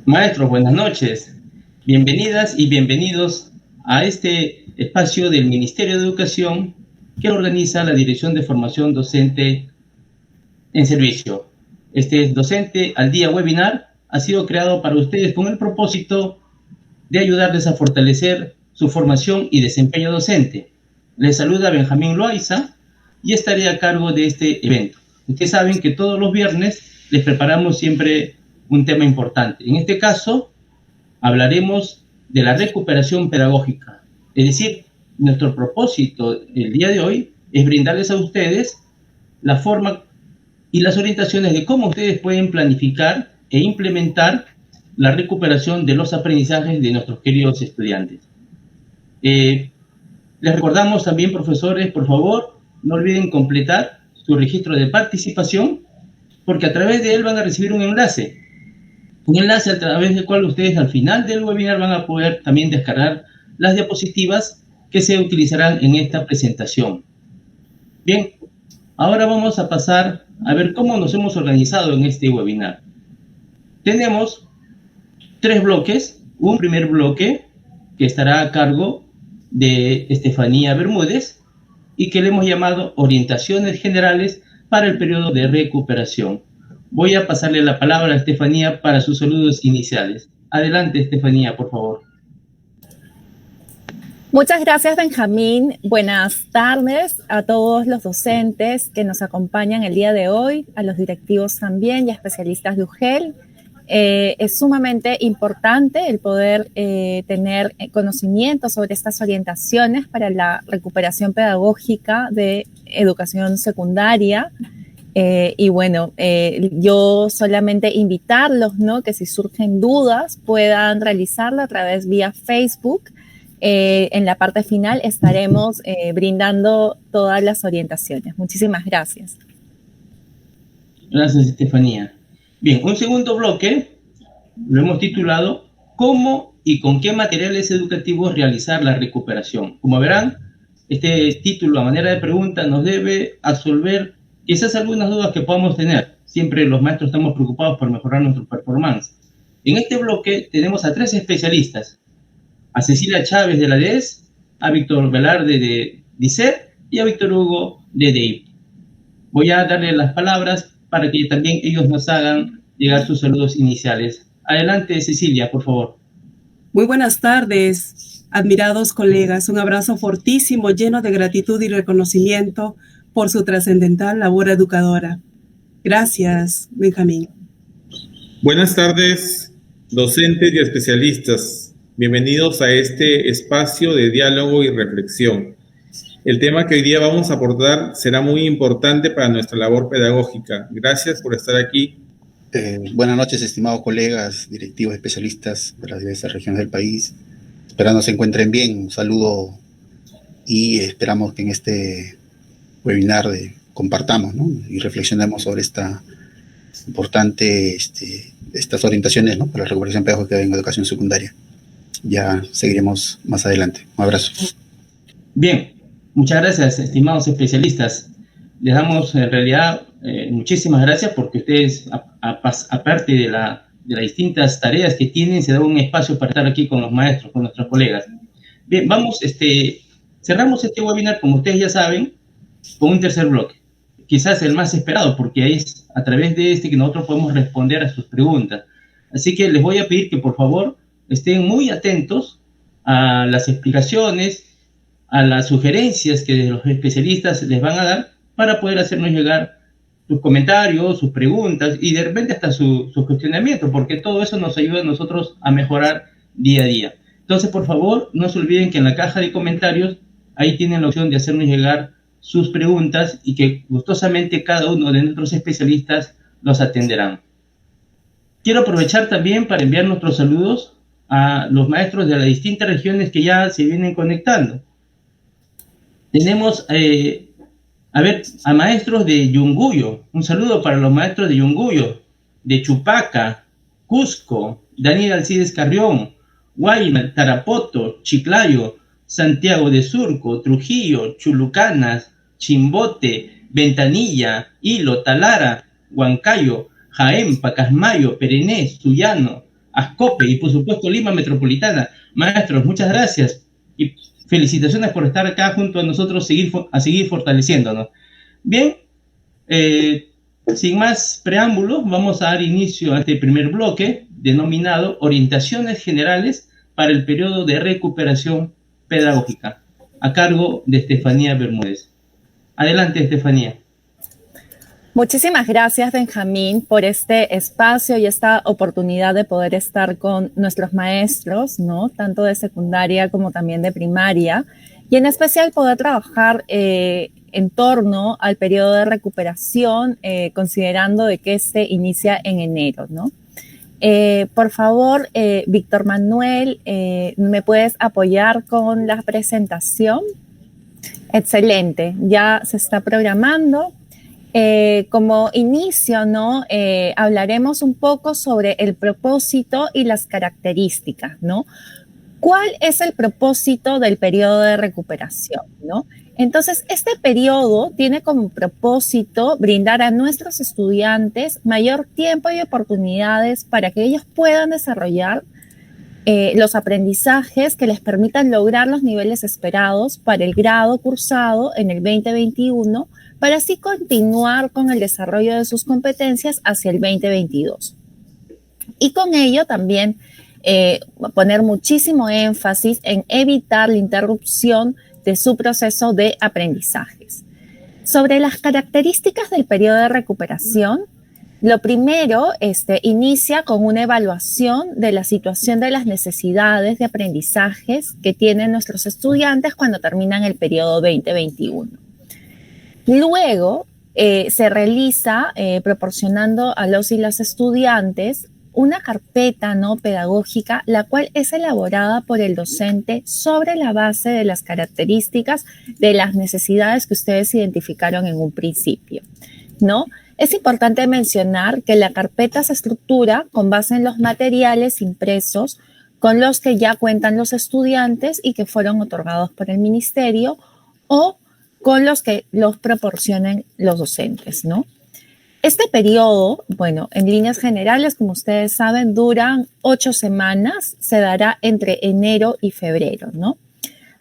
Maestros, buenas noches. Bienvenidas y bienvenidos a este espacio del Ministerio de Educación que organiza la Dirección de Formación Docente en Servicio. Este Docente al Día webinar ha sido creado para ustedes con el propósito de ayudarles a fortalecer su formación y desempeño docente. Les saluda Benjamín Loaiza y estaré a cargo de este evento. Ustedes saben que todos los viernes les preparamos siempre un tema importante. En este caso, hablaremos de la recuperación pedagógica. Es decir, nuestro propósito el día de hoy es brindarles a ustedes la forma y las orientaciones de cómo ustedes pueden planificar e implementar la recuperación de los aprendizajes de nuestros queridos estudiantes. Les recordamos también, profesores, por favor, no olviden completar su registro de participación, porque a través de él van a recibir un enlace a través del cual ustedes al final del webinar van a poder también descargar las diapositivas que se utilizarán en esta presentación. Bien, ahora vamos a pasar a ver cómo nos hemos organizado en este webinar. Tenemos 3 bloques. Un primer bloque que estará a cargo de Estefanía Bermúdez y que le hemos llamado Orientaciones Generales para el periodo de recuperación. Voy a pasarle la palabra a Estefanía para sus saludos iniciales. Adelante, Estefanía, por favor. Muchas gracias, Benjamín. Buenas tardes a todos los docentes que nos acompañan el día de hoy, a los directivos también y a especialistas de UGEL. Es sumamente importante el poder tener conocimiento sobre estas orientaciones para la recuperación pedagógica de educación secundaria. Y bueno, yo solamente invitarlos, ¿no?, que si surgen dudas puedan realizarlo a través vía Facebook. En la parte final estaremos brindando todas las orientaciones. Muchísimas gracias. Gracias, Estefanía. Bien, un segundo bloque lo hemos titulado ¿Cómo y con qué materiales educativos realizar la recuperación? Como verán, este título a manera de pregunta nos debe absolver quizás algunas dudas que podamos tener. Siempre los maestros estamos preocupados por mejorar nuestro performance. En este bloque tenemos a 3 especialistas: a Cecilia Chávez de la DES, a Víctor Velarde de DICET y a Víctor Hugo de DEIP. Voy a darle las palabras para que también ellos nos hagan llegar sus saludos iniciales. Adelante, Cecilia, por favor. Muy buenas tardes, admirados colegas. Un abrazo fortísimo, lleno de gratitud y reconocimiento por su trascendental labor educadora. Gracias, Benjamín. Buenas tardes, docentes y especialistas. Bienvenidos a este espacio de diálogo y reflexión. El tema que hoy día vamos a abordar será muy importante para nuestra labor pedagógica. Gracias por estar aquí. Buenas noches, estimados colegas, directivos, especialistas de las diversas regiones del país. Esperando se encuentren bien. Un saludo y esperamos que en este webinar compartamos, ¿no?, y reflexionemos sobre esta importante, estas orientaciones, ¿no?, para la recuperación pedagógica en educación secundaria. Ya seguiremos más adelante. Un abrazo. Bien, muchas gracias, estimados especialistas. Les damos en realidad muchísimas gracias porque ustedes, aparte de las distintas tareas que tienen, se dan un espacio para estar aquí con los maestros, con nuestros colegas. Bien, cerramos este webinar, como ustedes ya saben, con un tercer bloque. Quizás el más esperado, porque es a través de que nosotros podemos responder a sus preguntas. Así que les voy a pedir que, por favor, estén muy atentos a las explicaciones, a las sugerencias que los especialistas les van a dar para poder hacernos llegar sus comentarios, sus preguntas y de repente hasta su cuestionamiento, porque todo eso nos ayuda a nosotros a mejorar día a día. Entonces, por favor, no se olviden que en la caja de comentarios ahí tienen la opción de hacernos llegar sus preguntas y que gustosamente cada uno de nuestros especialistas los atenderán. Quiero aprovechar también para enviar nuestros saludos a los maestros de las distintas regiones que ya se vienen conectando. Tenemos a maestros de Yunguyo. Un saludo para los maestros de Yunguyo, de Chupaca, Cusco, Daniel Alcides Carrión, Guaymas, Tarapoto, Chiclayo, Santiago de Surco, Trujillo, Chulucanas, Chimbote, Ventanilla, Hilo, Talara, Huancayo, Jaén, Pacasmayo, Perenés, Suyano, Ascope y por supuesto Lima Metropolitana. Maestros, muchas gracias y felicitaciones por estar acá junto a nosotros, a seguir fortaleciéndonos. Bien, sin más preámbulos, vamos a dar inicio a este primer bloque denominado Orientaciones Generales para el Periodo de Recuperación Pedagógica, a cargo de Estefanía Bermúdez. Adelante, Estefanía. Muchísimas gracias, Benjamín, por este espacio y esta oportunidad de poder estar con nuestros maestros, ¿no? Tanto de secundaria como también de primaria, y en especial poder trabajar en torno al periodo de recuperación, considerando de que este inicia en enero, ¿no? Por favor, Víctor Manuel, ¿me puedes apoyar con la presentación? Excelente, ya se está programando. Como inicio, ¿no? Hablaremos un poco sobre el propósito y las características, ¿no? ¿Cuál es el propósito del periodo de recuperación, ¿no? Entonces, este periodo tiene como propósito brindar a nuestros estudiantes mayor tiempo y oportunidades para que ellos puedan desarrollar los aprendizajes que les permitan lograr los niveles esperados para el grado cursado en el 2021, para así continuar con el desarrollo de sus competencias hacia el 2022. Y con ello también poner muchísimo énfasis en evitar la interrupción de su proceso de aprendizajes. Sobre las características del periodo de recuperación, lo primero inicia con una evaluación de la situación de las necesidades de aprendizajes que tienen nuestros estudiantes cuando terminan el periodo 2021. Luego se realiza proporcionando a los y las estudiantes una carpeta no pedagógica, la cual es elaborada por el docente sobre la base de las características de las necesidades que ustedes identificaron en un principio, ¿no? Es importante mencionar que la carpeta se estructura con base en los materiales impresos con los que ya cuentan los estudiantes y que fueron otorgados por el ministerio o con los que los proporcionen los docentes, ¿no? Este periodo, bueno, en líneas generales, como ustedes saben, duran 8 semanas, se dará entre enero y febrero, ¿no?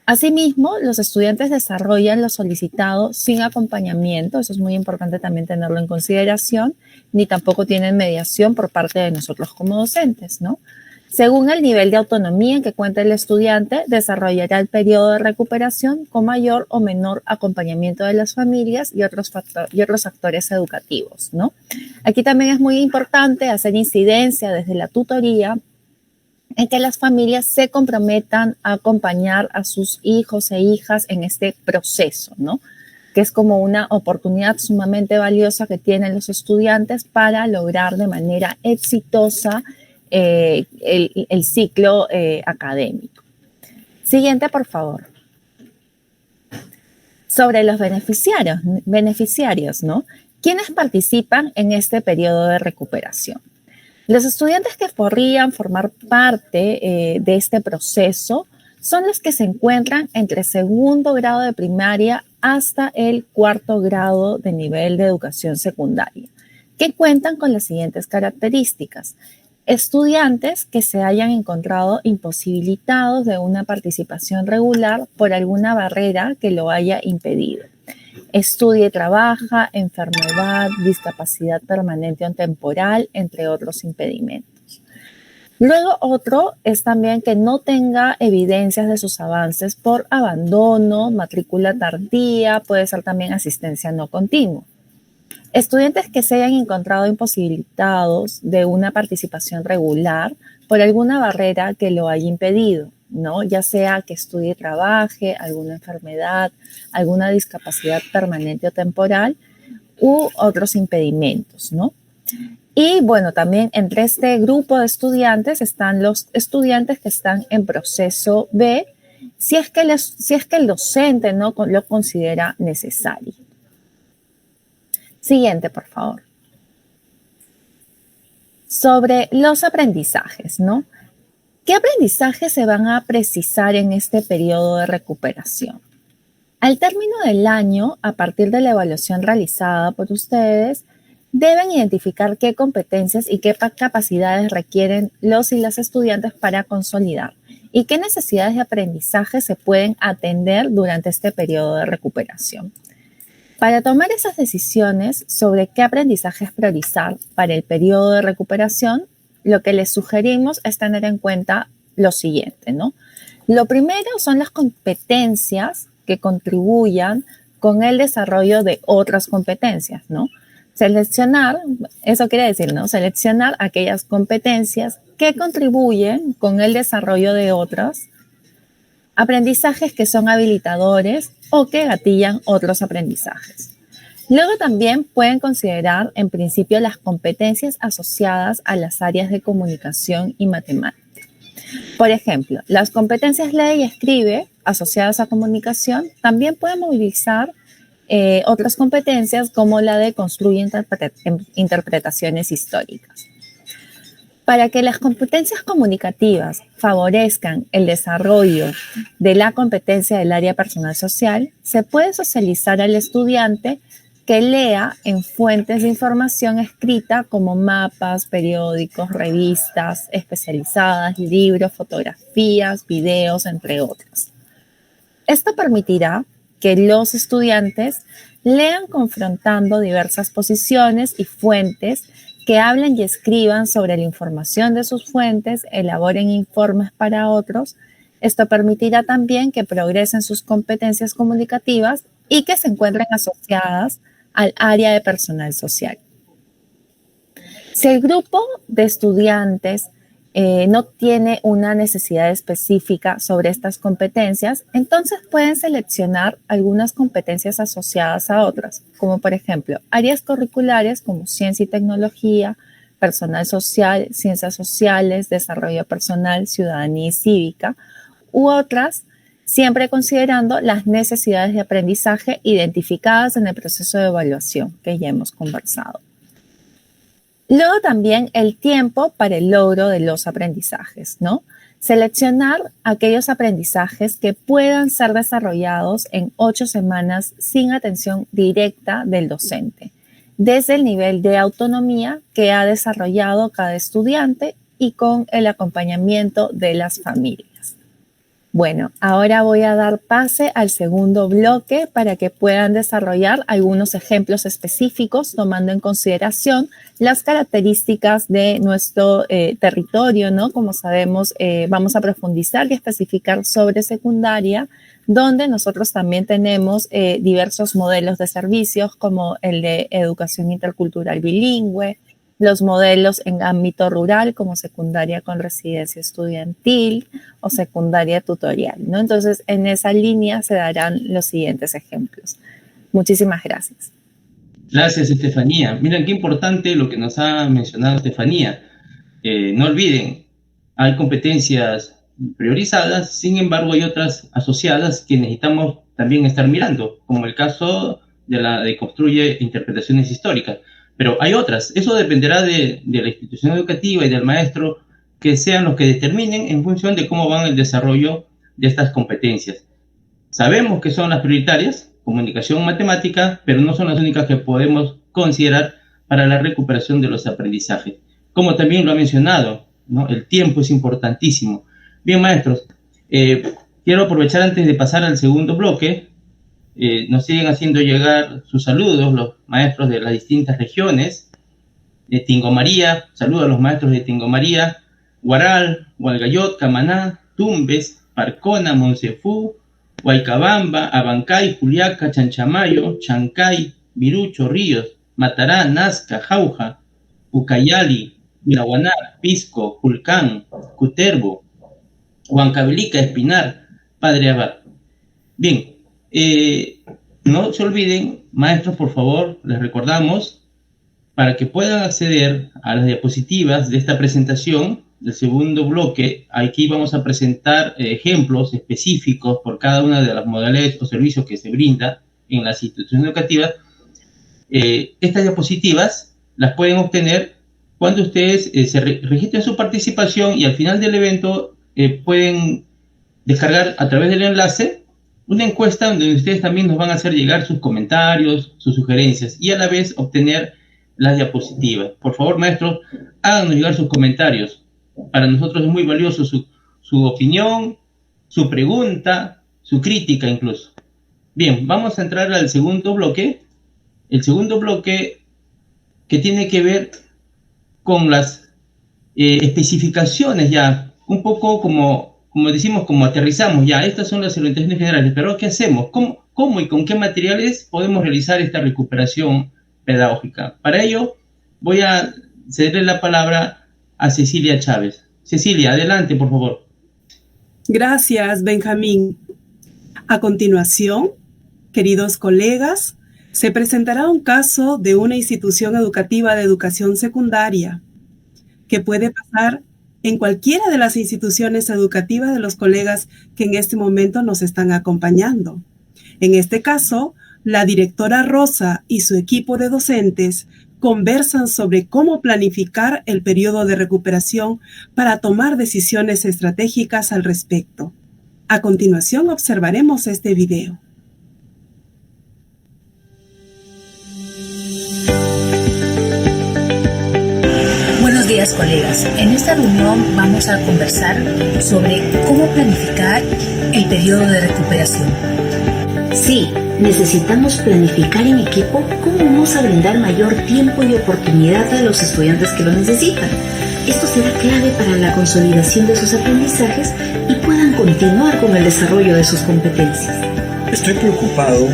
Asimismo, los estudiantes desarrollan lo solicitado sin acompañamiento, eso es muy importante también tenerlo en consideración, ni tampoco tienen mediación por parte de nosotros como docentes, ¿no? Según el nivel de autonomía en que cuenta el estudiante, desarrollará el periodo de recuperación con mayor o menor acompañamiento de las familias y otros actores educativos, ¿no? Aquí también es muy importante hacer incidencia desde la tutoría en que las familias se comprometan a acompañar a sus hijos e hijas en este proceso, ¿no? Que es como una oportunidad sumamente valiosa que tienen los estudiantes para lograr de manera exitosa el ciclo académico. Siguiente, por favor. Sobre los beneficiarios, ¿no? ¿Quiénes participan en este periodo de recuperación? Los estudiantes que podrían formar parte de este proceso son los que se encuentran entre segundo grado de primaria hasta el cuarto grado de nivel de educación secundaria, que cuentan con las siguientes características. Estudiantes que se hayan encontrado imposibilitados de una participación regular por alguna barrera que lo haya impedido. Estudia y trabaja, enfermedad, discapacidad permanente o temporal, entre otros impedimentos. Luego otro es también que no tenga evidencias de sus avances por abandono, matrícula tardía, puede ser también asistencia no continua. Estudiantes que se hayan encontrado imposibilitados de una participación regular por alguna barrera que lo haya impedido, ¿no? Ya sea que estudie y trabaje, alguna enfermedad, alguna discapacidad permanente o temporal u otros impedimentos, ¿no? Y bueno, también entre este grupo de estudiantes están los estudiantes que están en proceso B, si es que el docente no lo considera necesario. Siguiente, por favor. Sobre los aprendizajes, ¿no? ¿Qué aprendizajes se van a precisar en este periodo de recuperación? Al término del año, a partir de la evaluación realizada por ustedes, deben identificar qué competencias y qué capacidades requieren los y las estudiantes para consolidar y qué necesidades de aprendizaje se pueden atender durante este periodo de recuperación. Para tomar esas decisiones sobre qué aprendizajes priorizar para el periodo de recuperación, lo que les sugerimos es tener en cuenta lo siguiente, ¿no? Lo primero son las competencias que contribuyan con el desarrollo de otras competencias, ¿no? Seleccionar, eso quiere decir, ¿no? Seleccionar aquellas competencias que contribuyen con el desarrollo de otros aprendizajes que son habilitadores o que gatillan otros aprendizajes. Luego también pueden considerar, en principio, las competencias asociadas a las áreas de comunicación y matemática. Por ejemplo, las competencias lee y escribe asociadas a comunicación también pueden movilizar otras competencias como la de construir interpretaciones históricas. Para que las competencias comunicativas favorezcan el desarrollo de la competencia del área personal social, se puede socializar al estudiante que lea en fuentes de información escrita como mapas, periódicos, revistas especializadas, libros, fotografías, videos, entre otras. Esto permitirá que los estudiantes lean confrontando diversas posiciones y fuentes, que hablen y escriban sobre la información de sus fuentes, elaboren informes para otros. Esto permitirá también que progresen sus competencias comunicativas y que se encuentren asociadas al área de personal social. Si el grupo de estudiantes no tiene una necesidad específica sobre estas competencias, entonces pueden seleccionar algunas competencias asociadas a otras, como por ejemplo áreas curriculares como ciencia y tecnología, personal social, ciencias sociales, desarrollo personal, ciudadanía y cívica, u otras, siempre considerando las necesidades de aprendizaje identificadas en el proceso de evaluación que ya hemos conversado. Luego también el tiempo para el logro de los aprendizajes, ¿no? Seleccionar aquellos aprendizajes que puedan ser desarrollados en 8 semanas sin atención directa del docente, desde el nivel de autonomía que ha desarrollado cada estudiante y con el acompañamiento de las familias. Bueno, ahora voy a dar pase al segundo bloque para que puedan desarrollar algunos ejemplos específicos tomando en consideración las características de nuestro territorio, ¿no? Como sabemos, vamos a profundizar y especificar sobre secundaria, donde nosotros también tenemos diversos modelos de servicios como el de educación intercultural bilingüe, los modelos en ámbito rural como secundaria con residencia estudiantil o secundaria tutorial, ¿no? Entonces, en esa línea se darán los siguientes ejemplos. Muchísimas gracias. Gracias, Estefanía. Miren qué importante lo que nos ha mencionado Estefanía. No olviden, hay competencias priorizadas, sin embargo hay otras asociadas que necesitamos también estar mirando, como el caso de la de construye interpretaciones históricas. Pero hay otras, eso dependerá de la institución educativa y del maestro, que sean los que determinen en función de cómo van el desarrollo de estas competencias. Sabemos que son las prioritarias, comunicación, matemática, pero no son las únicas que podemos considerar para la recuperación de los aprendizajes. Como también lo ha mencionado, ¿no? El tiempo es importantísimo. Bien, maestros, quiero aprovechar antes de pasar al segundo bloque. Nos siguen haciendo llegar sus saludos los maestros de las distintas regiones. De Tingo María, saludos a los maestros de Tingo María, Huaral, Hualgayot, Camaná, Tumbes, Parcona, Monsefú, Huaycabamba, Abancay, Juliaca, Chanchamayo, Chancay, Virucho, Ríos, Matará, Nazca, Jauja, Ucayali, Miraguaná, Pisco, Julcán, Cuterbo, Huancavelica, Espinar, Padre Abad. Bien. No se olviden, maestros, por favor, les recordamos, para que puedan acceder a las diapositivas de esta presentación, del segundo bloque, aquí vamos a presentar ejemplos específicos por cada una de las modalidades o servicios que se brinda en las instituciones educativas. Estas diapositivas las pueden obtener cuando ustedes se registren su participación y al final del evento pueden descargar a través del enlace una encuesta donde ustedes también nos van a hacer llegar sus comentarios, sus sugerencias y a la vez obtener las diapositivas. Por favor, maestros, háganos llegar sus comentarios. Para nosotros es muy valioso su opinión, su pregunta, su crítica incluso. Bien, vamos a entrar al segundo bloque. El segundo bloque que tiene que ver con las especificaciones ya, un poco como decimos, como aterrizamos ya. Estas son las orientaciones generales, pero ¿qué hacemos? ¿Cómo y con qué materiales podemos realizar esta recuperación pedagógica? Para ello, voy a cederle la palabra a Cecilia Chávez. Cecilia, adelante, por favor. Gracias, Benjamín. A continuación, queridos colegas, se presentará un caso de una institución educativa de educación secundaria que puede pasar en cualquiera de las instituciones educativas de los colegas que en este momento nos están acompañando. En este caso, la directora Rosa y su equipo de docentes conversan sobre cómo planificar el periodo de recuperación para tomar decisiones estratégicas al respecto. A continuación, observaremos este video. Buenos días, colegas. En esta reunión vamos a conversar sobre cómo planificar el periodo de recuperación. Sí, necesitamos planificar en equipo cómo vamos a brindar mayor tiempo y oportunidad a los estudiantes que lo necesitan. Esto será clave para la consolidación de sus aprendizajes y puedan continuar con el desarrollo de sus competencias. Estoy preocupado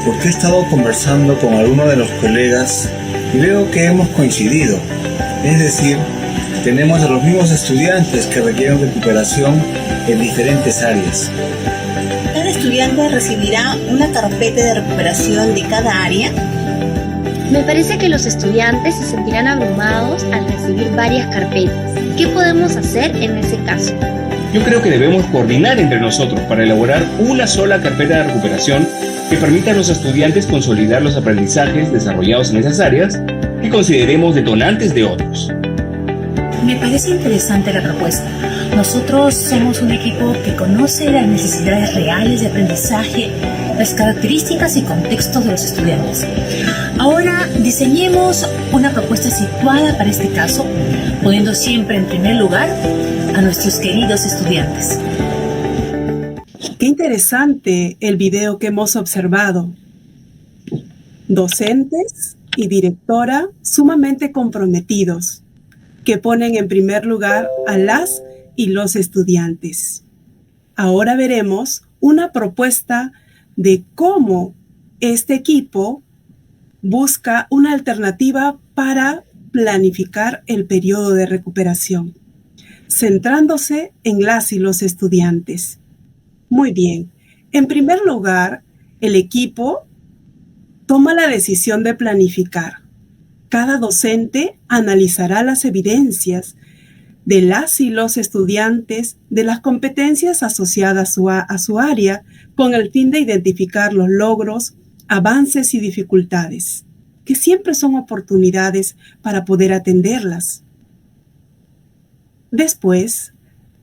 porque he estado conversando con algunos de los colegas y veo que hemos coincidido. Es decir, tenemos a los mismos estudiantes que requieren recuperación en diferentes áreas. ¿Cada estudiante recibirá una carpeta de recuperación de cada área? Me parece que los estudiantes se sentirán abrumados al recibir varias carpetas. ¿Qué podemos hacer en ese caso? Yo creo que debemos coordinar entre nosotros para elaborar una sola carpeta de recuperación que permita a los estudiantes consolidar los aprendizajes desarrollados en esas áreas que consideremos detonantes de otros. Me parece interesante la propuesta. Nosotros somos un equipo que conoce las necesidades reales de aprendizaje, las características y contextos de los estudiantes. Ahora diseñemos una propuesta situada para este caso, poniendo siempre en primer lugar a nuestros queridos estudiantes. Qué interesante el video que hemos observado. Docentes y directora sumamente comprometidos, que ponen en primer lugar a las y los estudiantes. Ahora veremos una propuesta de cómo este equipo busca una alternativa para planificar el periodo de recuperación, centrándose en las y los estudiantes. Muy bien. En primer lugar, el equipo toma la decisión de planificar. Cada docente analizará las evidencias de las y los estudiantes de las competencias asociadas a su área con el fin de identificar los logros, avances y dificultades, que siempre son oportunidades para poder atenderlas. Después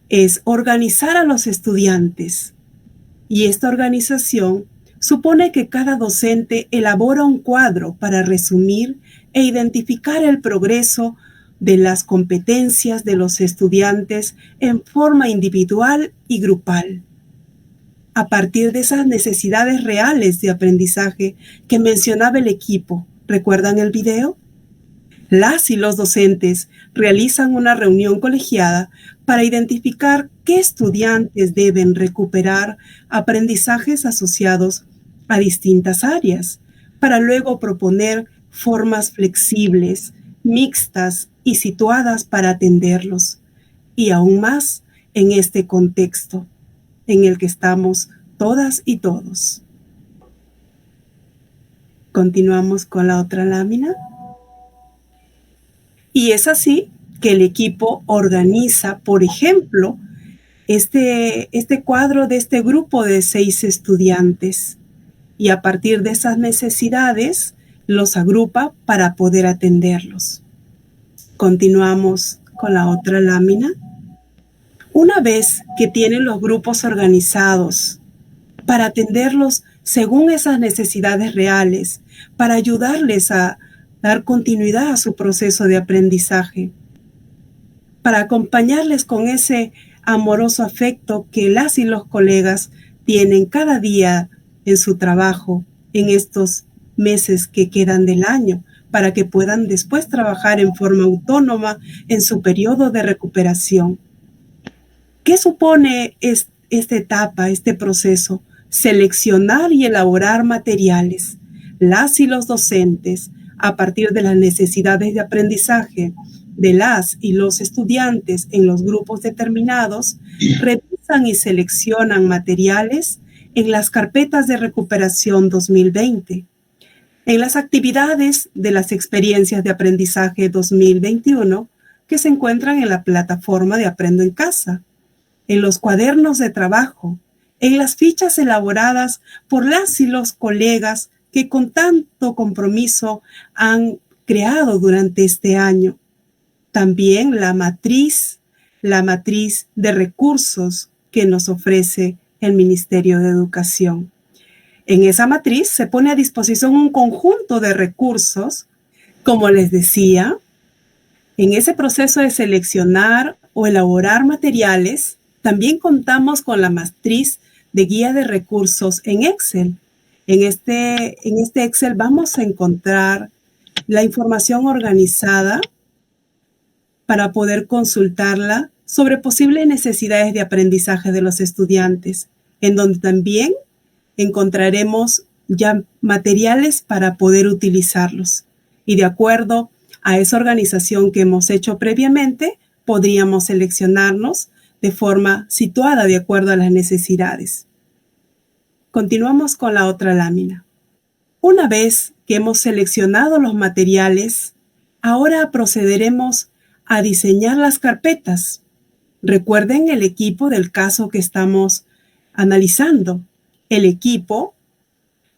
es organizar a los estudiantes, y esta organización supone que cada docente elabora un cuadro para resumir e identificar el progreso de las competencias de los estudiantes en forma individual y grupal, a partir de esas necesidades reales de aprendizaje que mencionaba el equipo. ¿Recuerdan el video? Las y los docentes realizan una reunión colegiada para identificar qué estudiantes deben recuperar aprendizajes asociados a distintas áreas, para luego proponer formas flexibles, mixtas y situadas para atenderlos, y aún más en este contexto en el que estamos todas y todos. Continuamos con la otra lámina. Y es así que el equipo organiza, por ejemplo, este cuadro de este grupo de 6 estudiantes, y a partir de esas necesidades los agrupa para poder atenderlos. Continuamos con la otra lámina. Una vez que tienen los grupos organizados para atenderlos según esas necesidades reales, para ayudarles a dar continuidad a su proceso de aprendizaje, para acompañarles con ese amoroso afecto que las y los colegas tienen cada día en su trabajo, en estos meses que quedan del año, para que puedan después trabajar en forma autónoma en su periodo de recuperación. ¿Qué supone esta etapa, este proceso? Seleccionar y elaborar materiales. Las y los docentes, a partir de las necesidades de aprendizaje de las y los estudiantes en los grupos determinados, revisan y seleccionan materiales en las carpetas de recuperación 2020. En las actividades de las experiencias de aprendizaje 2021 que se encuentran en la plataforma de Aprendo en Casa, en los cuadernos de trabajo, en las fichas elaboradas por las y los colegas que con tanto compromiso han creado durante este año. También la matriz de recursos que nos ofrece el Ministerio de Educación. En esa matriz se pone a disposición un conjunto de recursos, como les decía, en ese proceso de seleccionar o elaborar materiales. También contamos con la matriz de guía de recursos en Excel. En este Excel vamos a encontrar la información organizada para poder consultarla sobre posibles necesidades de aprendizaje de los estudiantes, en donde también encontraremos ya materiales para poder utilizarlos. Y de acuerdo a esa organización que hemos hecho previamente, podríamos seleccionarnos de forma situada de acuerdo a las necesidades. Continuamos con la otra lámina. Una vez que hemos seleccionado los materiales, ahora procederemos a diseñar las carpetas. Recuerden el equipo del caso que estamos analizando. El equipo,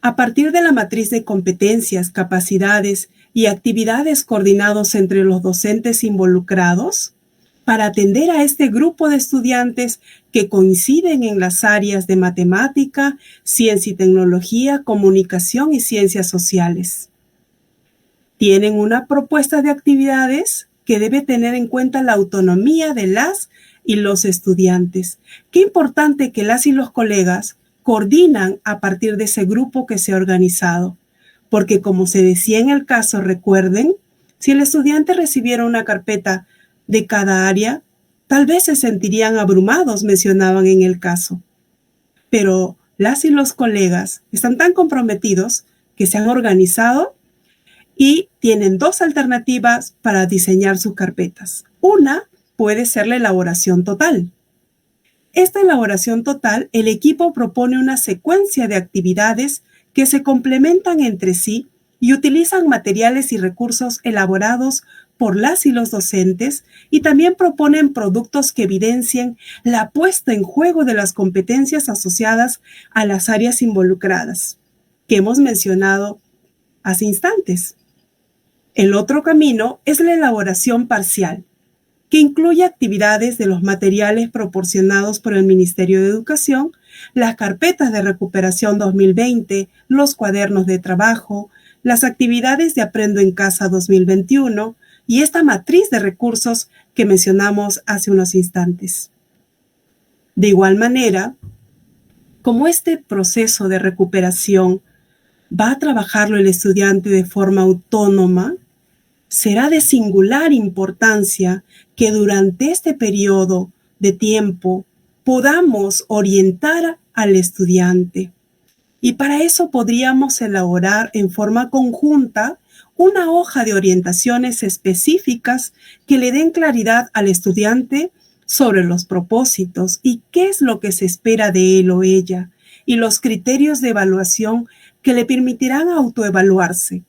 a partir de la matriz de competencias, capacidades y actividades coordinados entre los docentes involucrados, para atender a este grupo de estudiantes que coinciden en las áreas de matemática, ciencia y tecnología, comunicación y ciencias sociales. Tienen una propuesta de actividades que debe tener en cuenta la autonomía de las y los estudiantes. Qué importante que las y los colegas coordinan a partir de ese grupo que se ha organizado, porque como se decía en el caso, recuerden, si el estudiante recibiera una carpeta de cada área, tal vez se sentirían abrumados, mencionaban en el caso. Pero las y los colegas están tan comprometidos que se han organizado y tienen dos alternativas para diseñar sus carpetas. Una puede ser la elaboración total. Esta elaboración total, el equipo propone una secuencia de actividades que se complementan entre sí y utilizan materiales y recursos elaborados por las y los docentes, y también proponen productos que evidencien la puesta en juego de las competencias asociadas a las áreas involucradas, que hemos mencionado hace instantes. El otro camino es la elaboración parcial, que incluye actividades de los materiales proporcionados por el Ministerio de Educación, las carpetas de recuperación 2020, los cuadernos de trabajo, las actividades de Aprendo en Casa 2021 y esta matriz de recursos que mencionamos hace unos instantes. De igual manera, como este proceso de recuperación va a trabajarlo el estudiante de forma autónoma, será de singular importancia que durante este periodo de tiempo podamos orientar al estudiante. Y para eso podríamos elaborar en forma conjunta una hoja de orientaciones específicas que le den claridad al estudiante sobre los propósitos y qué es lo que se espera de él o ella, y los criterios de evaluación que le permitirán autoevaluarse.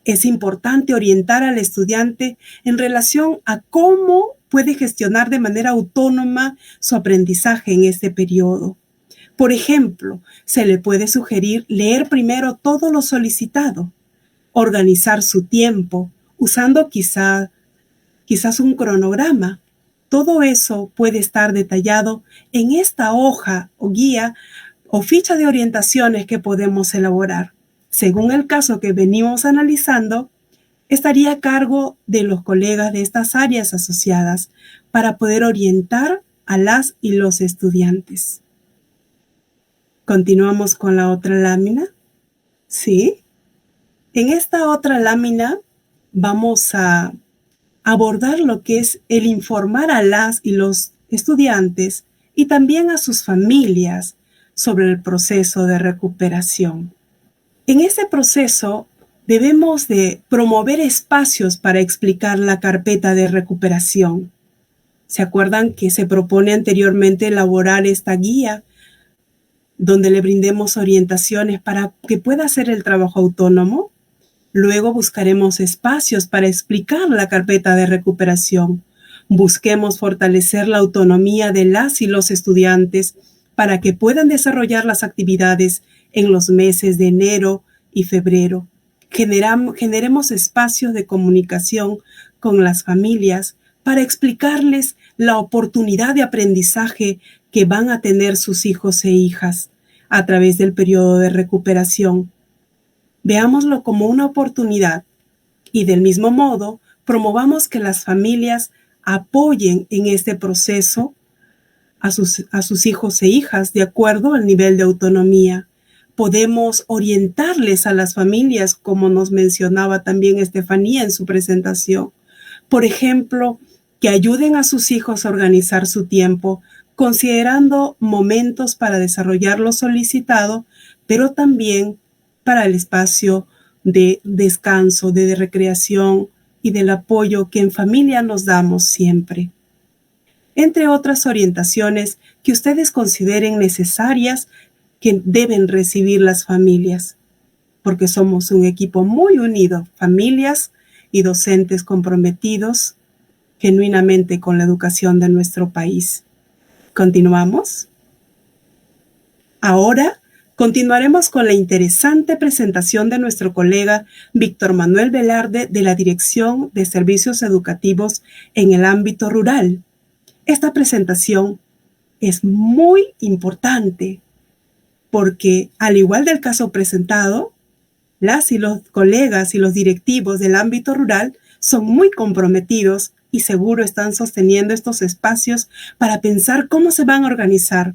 Es importante orientar al estudiante en relación a cómo puede gestionar de manera autónoma su aprendizaje en este periodo. Por ejemplo, se le puede sugerir leer primero todo lo solicitado, organizar su tiempo, usando quizás un cronograma. Todo eso puede estar detallado en esta hoja o guía o ficha de orientaciones que podemos elaborar. Según el caso que venimos analizando, estaría a cargo de los colegas de estas áreas asociadas para poder orientar a las y los estudiantes. Continuamos con la otra lámina. ¿Sí? En esta otra lámina vamos a abordar lo que es el informar a las y los estudiantes y también a sus familias sobre el proceso de recuperación. En ese proceso debemos de promover espacios para explicar la carpeta de recuperación. ¿Se acuerdan que se propone anteriormente elaborar esta guía donde le brindemos orientaciones para que pueda hacer el trabajo autónomo? Luego buscaremos espacios para explicar la carpeta de recuperación. Busquemos fortalecer la autonomía de las y los estudiantes para que puedan desarrollar las actividades en los meses de enero y febrero. Generemos espacios de comunicación con las familias para explicarles la oportunidad de aprendizaje que van a tener sus hijos e hijas a través del periodo de recuperación. Veámoslo como una oportunidad y del mismo modo promovamos que las familias apoyen en este proceso a sus hijos e hijas de acuerdo al nivel de autonomía. Podemos orientarles a las familias, como nos mencionaba también Estefanía en su presentación. Por ejemplo, que ayuden a sus hijos a organizar su tiempo, considerando momentos para desarrollar lo solicitado, pero también para el espacio de descanso, de recreación y del apoyo que en familia nos damos siempre. Entre otras orientaciones que ustedes consideren necesarias que deben recibir las familias, porque somos un equipo muy unido, familias y docentes comprometidos genuinamente con la educación de nuestro país. ¿Continuamos? Ahora continuaremos con la interesante presentación de nuestro colega Víctor Manuel Velarde de la Dirección de Servicios Educativos en el ámbito rural. Esta presentación es muy importante porque, al igual del caso presentado, las y los colegas y los directivos del ámbito rural son muy comprometidos y seguro están sosteniendo estos espacios para pensar cómo se van a organizar,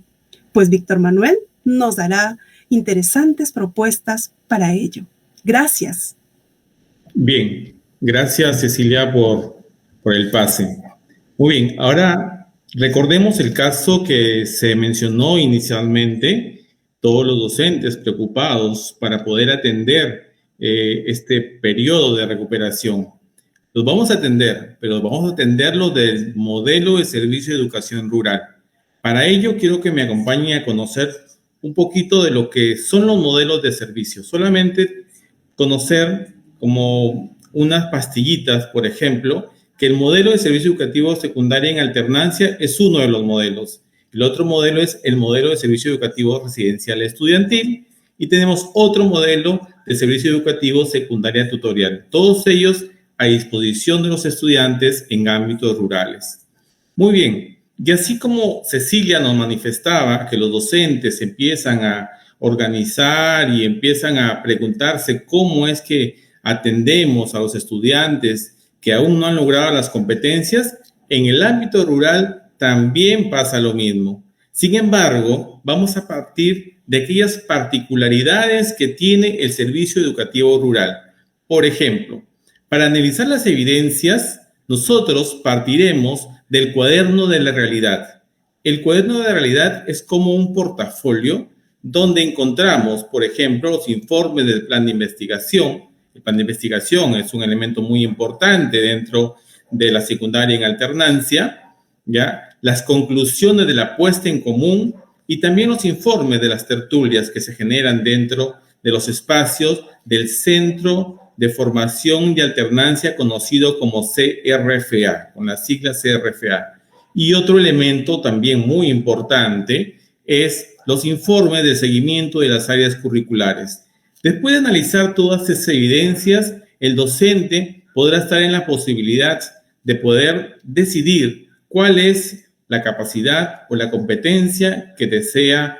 pues Víctor Manuel nos dará interesantes propuestas para ello. Gracias. Bien, gracias Cecilia por el pase. Muy bien, ahora recordemos el caso que se mencionó inicialmente, todos los docentes preocupados para poder atender este periodo de recuperación. Los vamos a atender, pero vamos a atenderlo del modelo de servicio de educación rural. Para ello, quiero que me acompañen a conocer un poquito de lo que son los modelos de servicio. Solamente conocer como unas pastillitas, por ejemplo, que el modelo de servicio educativo secundaria en alternancia es uno de los modelos. El otro modelo es el modelo de servicio educativo residencial estudiantil y tenemos otro modelo de servicio educativo secundaria tutorial. Todos ellos a disposición de los estudiantes en ámbitos rurales. Muy bien, y así como Cecilia nos manifestaba que los docentes empiezan a organizar y empiezan a preguntarse cómo es que atendemos a los estudiantes que aún no han logrado las competencias, en el ámbito rural también pasa lo mismo. Sin embargo, vamos a partir de aquellas particularidades que tiene el servicio educativo rural. Por ejemplo, para analizar las evidencias, nosotros partiremos del cuaderno de la realidad. El cuaderno de la realidad es como un portafolio donde encontramos, por ejemplo, los informes del plan de investigación. El plan de investigación es un elemento muy importante dentro de la secundaria en alternancia, ¿ya? Las conclusiones de la puesta en común y también los informes de las tertulias que se generan dentro de los espacios del Centro de Formación y Alternancia conocido como CRFA, con la sigla CRFA. Y otro elemento también muy importante es los informes de seguimiento de las áreas curriculares. Después de analizar todas esas evidencias, el docente podrá estar en la posibilidad de poder decidir cuál es la capacidad o la competencia que desea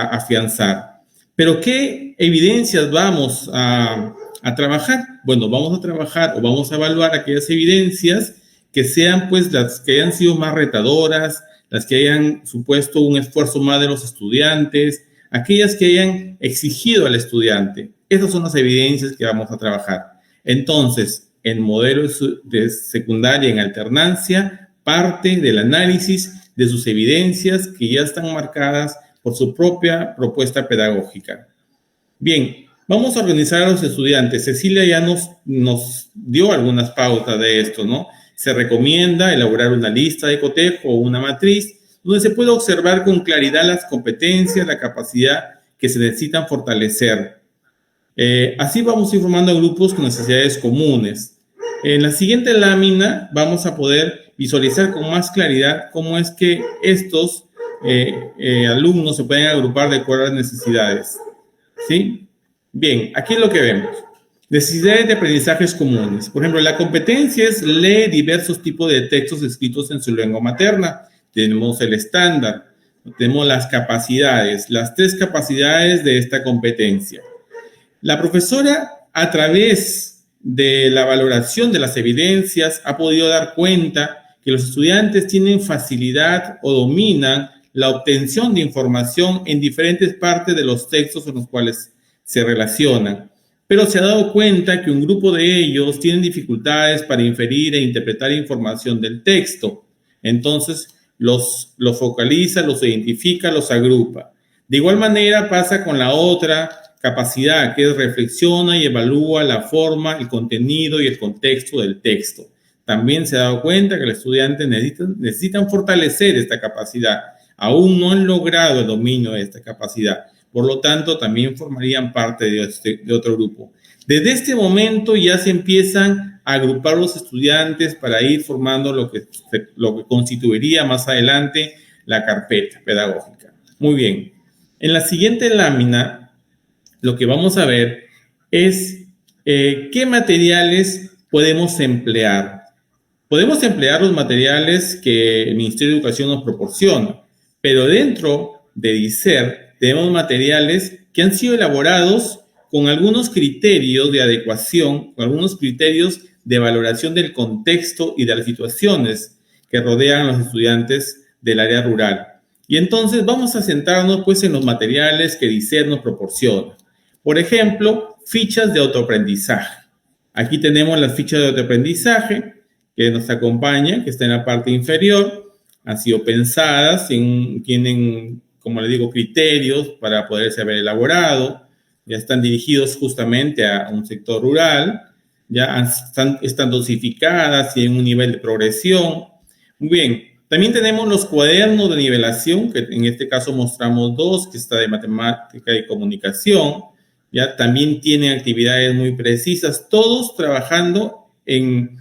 afianzar. Pero ¿qué evidencias vamos a a trabajar? Bueno, vamos a trabajar o vamos a evaluar aquellas evidencias que sean pues las que hayan sido más retadoras, las que hayan supuesto un esfuerzo más de los estudiantes, aquellas que hayan exigido al estudiante. Esas son las evidencias que vamos a trabajar. Entonces, en modelo de secundaria en alternancia, parte del análisis de sus evidencias que ya están marcadas por su propia propuesta pedagógica. Bien, vamos a organizar a los estudiantes. Cecilia ya nos dio algunas pautas de esto, ¿no? Se recomienda elaborar una lista de cotejo o una matriz donde se pueda observar con claridad las competencias, la capacidad que se necesitan fortalecer. Así vamos informando a grupos con necesidades comunes. En la siguiente lámina vamos a poder visualizar con más claridad cómo es que estos alumnos se pueden agrupar de acuerdo a las necesidades. ¿Sí? Bien, aquí es lo que vemos. Necesidades de aprendizajes comunes. Por ejemplo, la competencia es lee diversos tipos de textos escritos en su lengua materna. Tenemos el estándar, tenemos las capacidades, las 3 capacidades de esta competencia. La profesora, a través de la valoración de las evidencias, ha podido dar cuenta que los estudiantes tienen facilidad o dominan la obtención de información en diferentes partes de los textos en los cuales se relacionan. Pero se ha dado cuenta que un grupo de ellos tienen dificultades para inferir e interpretar información del texto. Entonces, los focaliza, los identifica, los agrupa. De igual manera pasa con la otra capacidad, que es reflexiona y evalúa la forma, el contenido y el contexto del texto. También se ha dado cuenta que los estudiantes necesitan fortalecer esta capacidad. Aún no han logrado el dominio de esta capacidad. Por lo tanto, también formarían parte de otro grupo. Desde este momento ya se empiezan a agrupar los estudiantes para ir formando lo que constituiría más adelante la carpeta pedagógica. Muy bien. En la siguiente lámina, lo que vamos a ver es qué materiales podemos emplear. Podemos emplear los materiales que el Ministerio de Educación nos proporciona, pero dentro de DICER tenemos materiales que han sido elaborados con algunos criterios de adecuación, con algunos criterios de valoración del contexto y de las situaciones que rodean a los estudiantes del área rural. Y entonces vamos a centrarnos pues en los materiales que DICER nos proporciona. Por ejemplo, fichas de autoaprendizaje. Aquí tenemos las fichas de autoaprendizaje que nos acompañan, que está en la parte inferior. Han sido pensadas, tienen, como les digo, criterios para poderse haber elaborado. Ya están dirigidos justamente a un sector rural. Ya están dosificadas y en un nivel de progresión. Muy bien. También tenemos los cuadernos de nivelación, que en este caso mostramos 2, que está de matemática y comunicación. Ya también tienen actividades muy precisas, todos trabajando en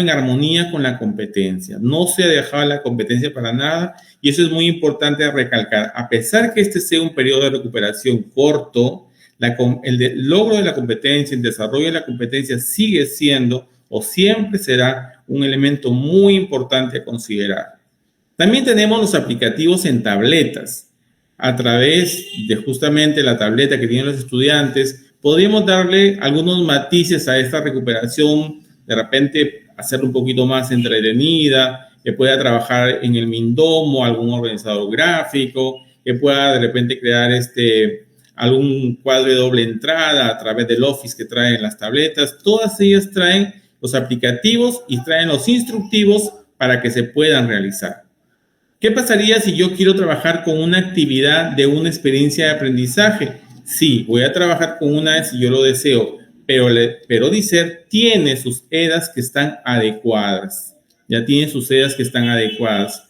armonía con la competencia. No se ha dejado la competencia para nada y eso es muy importante recalcar. A pesar que este sea un periodo de recuperación corto, el logro de la competencia, el desarrollo de la competencia sigue siendo o siempre será un elemento muy importante a considerar. También tenemos los aplicativos en tabletas. A través de justamente la tableta que tienen los estudiantes, podríamos darle algunos matices a esta recuperación, de repente hacerla un poquito más entretenida, que pueda trabajar en el Mindomo, algún organizador gráfico, que pueda de repente crear algún cuadro de doble entrada a través del Office que traen las tabletas. Todas ellas traen los aplicativos y traen los instructivos para que se puedan realizar. ¿Qué pasaría si yo quiero trabajar con una actividad de una experiencia de aprendizaje? Sí, voy a trabajar con una si yo lo deseo, pero DICER tiene sus EDAs que están adecuadas. Ya tiene sus EDAs que están adecuadas.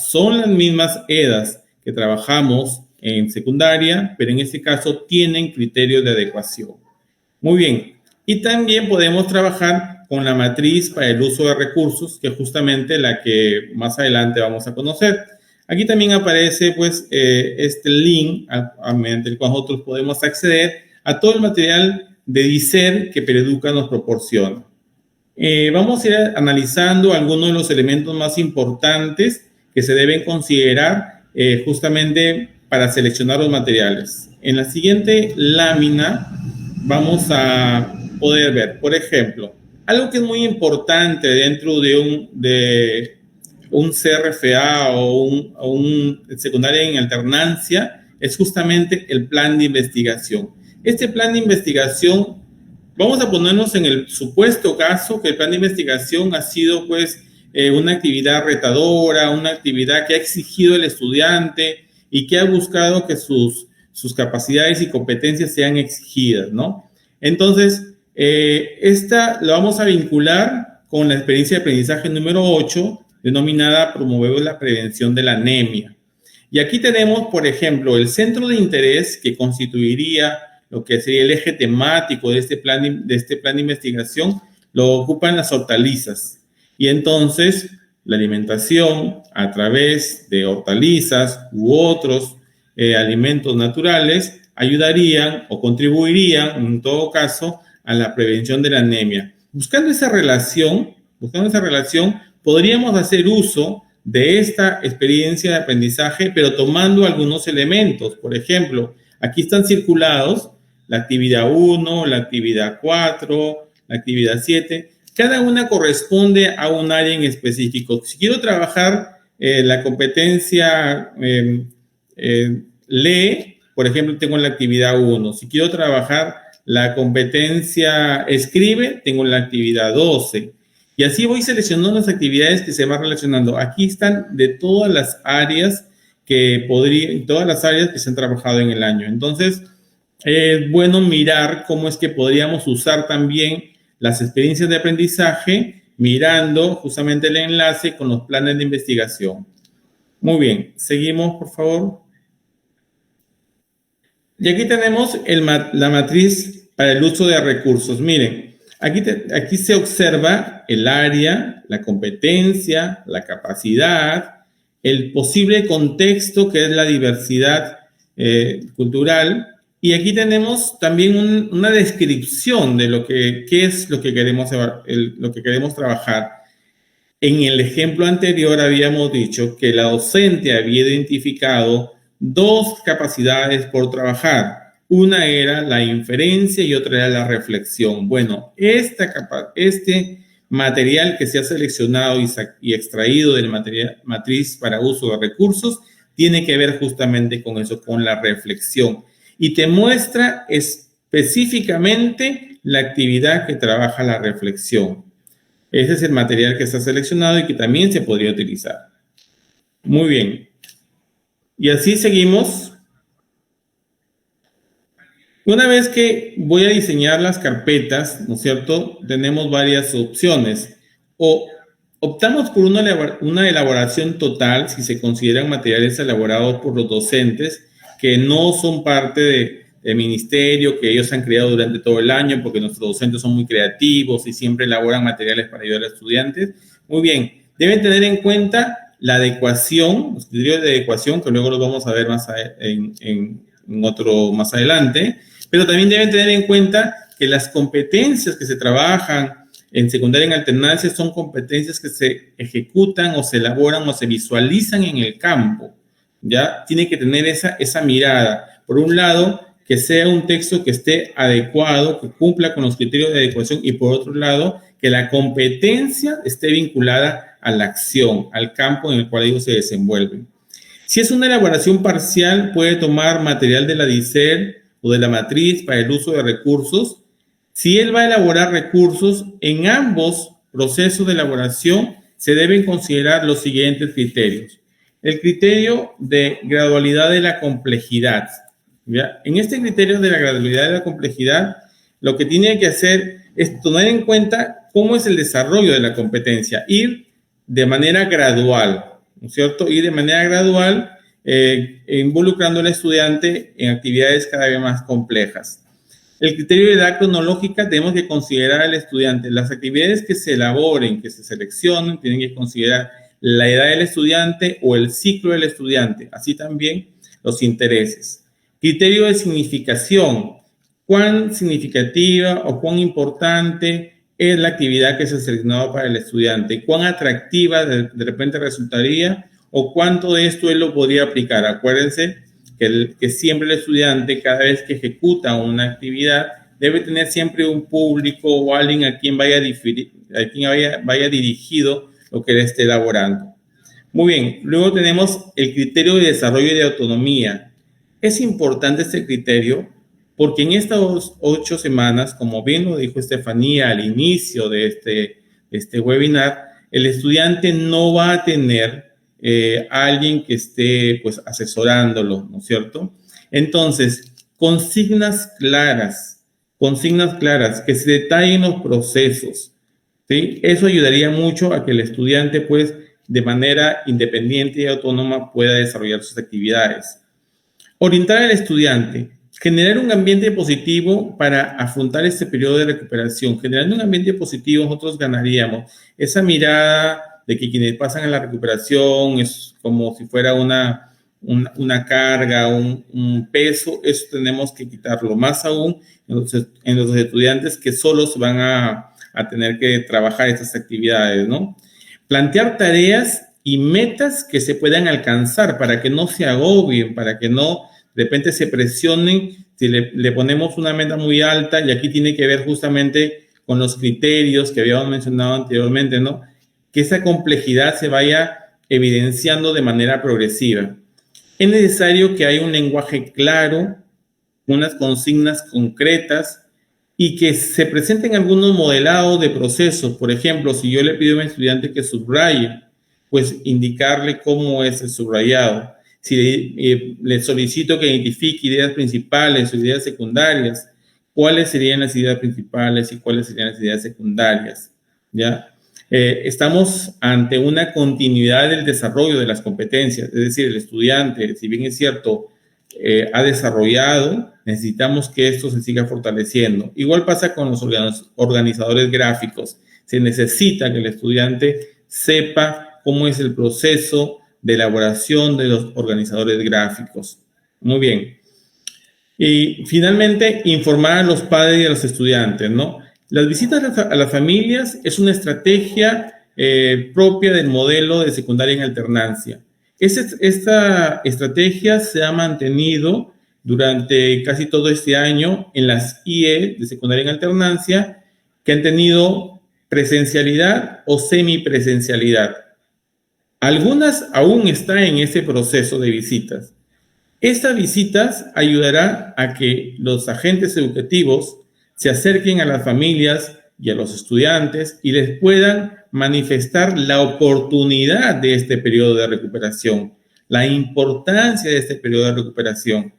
Son las mismas EDAs que trabajamos en secundaria, pero en este caso tienen criterios de adecuación. Muy bien. Y también podemos trabajar con la matriz para el uso de recursos, que es justamente la que más adelante vamos a conocer. Aquí también aparece pues este link mediante el cual nosotros podemos acceder a todo el material de DICER que PEDEduca nos proporciona. Vamos a ir analizando algunos de los elementos más importantes que se deben considerar justamente para seleccionar los materiales. En la siguiente lámina vamos a poder ver, por ejemplo, algo que es muy importante dentro de un CRFA o un secundaria en alternancia es justamente el plan de investigación. Este plan de investigación, vamos a ponernos en el supuesto caso que el plan de investigación ha sido pues una actividad retadora, una actividad que ha exigido el estudiante y que ha buscado que sus capacidades y competencias sean exigidas, ¿no? Entonces, esta la vamos a vincular con la experiencia de aprendizaje número 8, denominada Promover la prevención de la anemia. Y aquí tenemos, por ejemplo, el centro de interés que constituiría lo que sería el eje temático de este plan de investigación, lo ocupan las hortalizas. Y entonces, la alimentación a través de hortalizas u otros alimentos naturales ayudarían o contribuirían, en todo caso, a la prevención de la anemia. Buscando esa relación, podríamos hacer uso de esta experiencia de aprendizaje, pero tomando algunos elementos. Por ejemplo, aquí están circulados la actividad 1, la actividad 4, la actividad 7. Cada una corresponde a un área en específico. Si quiero trabajar la competencia lee, por ejemplo, tengo la actividad 1. Si quiero trabajar la competencia escribe, tengo la actividad 12. Y así voy seleccionando las actividades que se van relacionando. Aquí están de todas las áreas que se han trabajado en el año. Entonces, es bueno mirar cómo es que podríamos usar también las experiencias de aprendizaje mirando justamente el enlace con los planes de investigación. Muy bien, seguimos, por favor. Y aquí tenemos la matriz para el uso de recursos. Miren, aquí se observa el área, la competencia, la capacidad, el posible contexto que es la diversidad cultural. Y aquí tenemos también una descripción de qué es lo que queremos trabajar. En el ejemplo anterior habíamos dicho que la docente había identificado 2 capacidades por trabajar. Una era la inferencia y otra era la reflexión. Bueno, este material que se ha seleccionado y extraído de la matriz para uso de recursos tiene que ver justamente con eso, con la reflexión. Y te muestra específicamente la actividad que trabaja la reflexión. Ese es el material que está seleccionado y que también se podría utilizar. Muy bien. Y así seguimos. Una vez que voy a diseñar las carpetas, ¿no es cierto? Tenemos varias opciones. O optamos por una elaboración total, si se consideran materiales elaborados por los docentes, que no son parte del ministerio, que ellos han creado durante todo el año, porque nuestros docentes son muy creativos y siempre elaboran materiales para ayudar a estudiantes. Muy bien, deben tener en cuenta la adecuación, los criterios de adecuación, que luego los vamos a ver más adelante, pero también deben tener en cuenta que las competencias que se trabajan en secundaria en alternancia son competencias que se ejecutan o se elaboran o se visualizan en el campo. ¿Ya? Tiene que tener esa mirada. Por un lado, que sea un texto que esté adecuado, que cumpla con los criterios de adecuación, y por otro lado, que la competencia esté vinculada a la acción, al campo en el cual ellos se desenvuelven. Si es una elaboración parcial, puede tomar material de la DICER o de la matriz para el uso de recursos. Si él va a elaborar recursos, en ambos procesos de elaboración se deben considerar los siguientes criterios. El criterio de gradualidad de la complejidad. ¿Ya? En este criterio de la gradualidad de la complejidad, lo que tiene que hacer es tomar en cuenta cómo es el desarrollo de la competencia, ir de manera gradual, ¿no es cierto? Ir de manera gradual, involucrando al estudiante en actividades cada vez más complejas. El criterio de edad cronológica, tenemos que considerar al estudiante. Las actividades que se elaboren, que se seleccionen, tienen que considerar la edad del estudiante o el ciclo del estudiante, así también los intereses. Criterio de significación, cuán significativa o cuán importante es la actividad que se ha seleccionado para el estudiante, cuán atractiva de repente resultaría o cuánto de esto él lo podría aplicar. Acuérdense que siempre el estudiante, cada vez que ejecuta una actividad, debe tener siempre un público o alguien a quien vaya dirigido lo que él esté elaborando. Muy bien, luego tenemos el criterio de desarrollo y de autonomía. Es importante este criterio porque en estas 8 semanas, como bien lo dijo Estefanía al inicio de este webinar, el estudiante no va a tener alguien que esté pues asesorándolo, ¿no es cierto? Entonces, consignas claras, que se detallen los procesos, ¿sí? Eso ayudaría mucho a que el estudiante pues de manera independiente y autónoma pueda desarrollar sus actividades. Orientar al estudiante, generar un ambiente positivo para afrontar este periodo de recuperación. Generando un ambiente positivo, nosotros ganaríamos esa mirada de que quienes pasan a la recuperación es como si fuera una carga, un peso. Eso tenemos que quitarlo, más aún en los estudiantes que solo se van a tener que trabajar estas actividades, ¿no? Plantear tareas y metas que se puedan alcanzar para que no se agobien, para que no de repente se presionen si le ponemos una meta muy alta, y aquí tiene que ver justamente con los criterios que habíamos mencionado anteriormente, ¿no? Que esa complejidad se vaya evidenciando de manera progresiva. Es necesario que haya un lenguaje claro, unas consignas concretas y que se presenten algunos modelados de procesos. Por ejemplo, si yo le pido a un estudiante que subraye, pues indicarle cómo es el subrayado. Si le solicito que identifique ideas principales o ideas secundarias, cuáles serían las ideas principales y cuáles serían las ideas secundarias, ¿ya? Estamos ante una continuidad del desarrollo de las competencias, es decir, el estudiante, si bien es cierto, ha desarrollado, necesitamos que esto se siga fortaleciendo. Igual pasa con los organizadores gráficos. Se necesita que el estudiante sepa cómo es el proceso de elaboración de los organizadores gráficos. Muy bien. Y finalmente, informar a los padres y a los estudiantes, ¿no? Las visitas a las familias es una estrategia propia del modelo de secundaria en alternancia. Esta estrategia se ha mantenido durante casi todo este año en las IE de secundaria en alternancia, que han tenido presencialidad o semipresencialidad. Algunas aún están en ese proceso de visitas. Estas visitas ayudarán a que los agentes educativos se acerquen a las familias y a los estudiantes y les puedan manifestar la oportunidad de este periodo de recuperación, la importancia de este periodo de recuperación.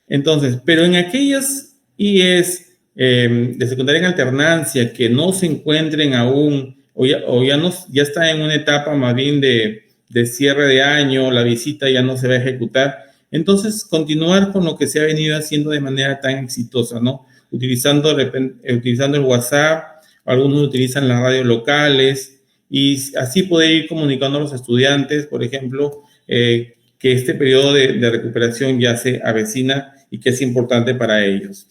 Entonces, pero en aquellas IES de secundaria en alternancia que no se encuentren aún o ya está en una etapa más bien de cierre de año, la visita ya no se va a ejecutar, entonces continuar con lo que se ha venido haciendo de manera tan exitosa, ¿no? Utilizando el WhatsApp, algunos utilizan las radios locales y así poder ir comunicando a los estudiantes, por ejemplo, que este periodo de recuperación ya se avecina y que es importante para ellos.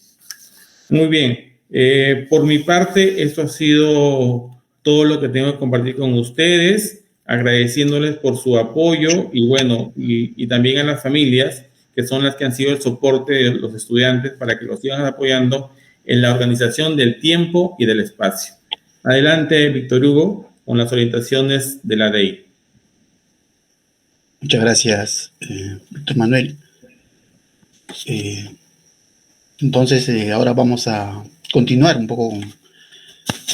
Muy bien, por mi parte, esto ha sido todo lo que tengo que compartir con ustedes, agradeciéndoles por su apoyo y bueno, y también a las familias, que son las que han sido el soporte de los estudiantes para que los sigan apoyando en la organización del tiempo y del espacio. Adelante, Víctor Hugo, con las orientaciones de la DEI. Muchas gracias, Víctor Manuel. Entonces, ahora vamos a continuar un poco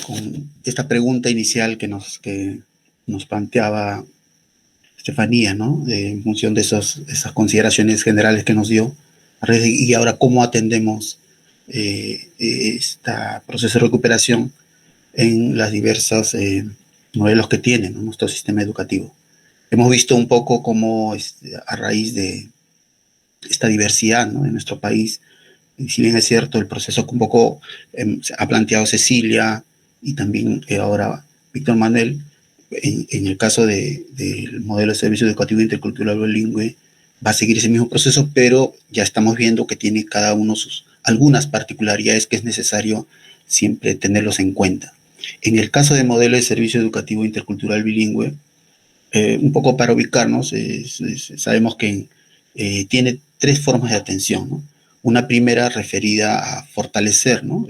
con esta pregunta inicial que nos planteaba Estefanía, ¿no? En función de esas consideraciones generales que nos dio. Y ahora, ¿cómo atendemos este proceso de recuperación en las diversas modelos que tiene, ¿no?, nuestro sistema educativo? Hemos visto un poco cómo a raíz de esta diversidad, ¿no?, en nuestro país, y si bien es cierto, el proceso que un poco ha planteado Cecilia y también ahora Víctor Manuel, en el caso del modelo de servicio educativo intercultural bilingüe, va a seguir ese mismo proceso, pero ya estamos viendo que tiene cada uno algunas particularidades que es necesario siempre tenerlos en cuenta. En el caso del modelo de servicio educativo intercultural bilingüe, un poco para ubicarnos, sabemos que tiene 3 formas de atención, ¿no? Una primera referida a fortalecer, ¿no?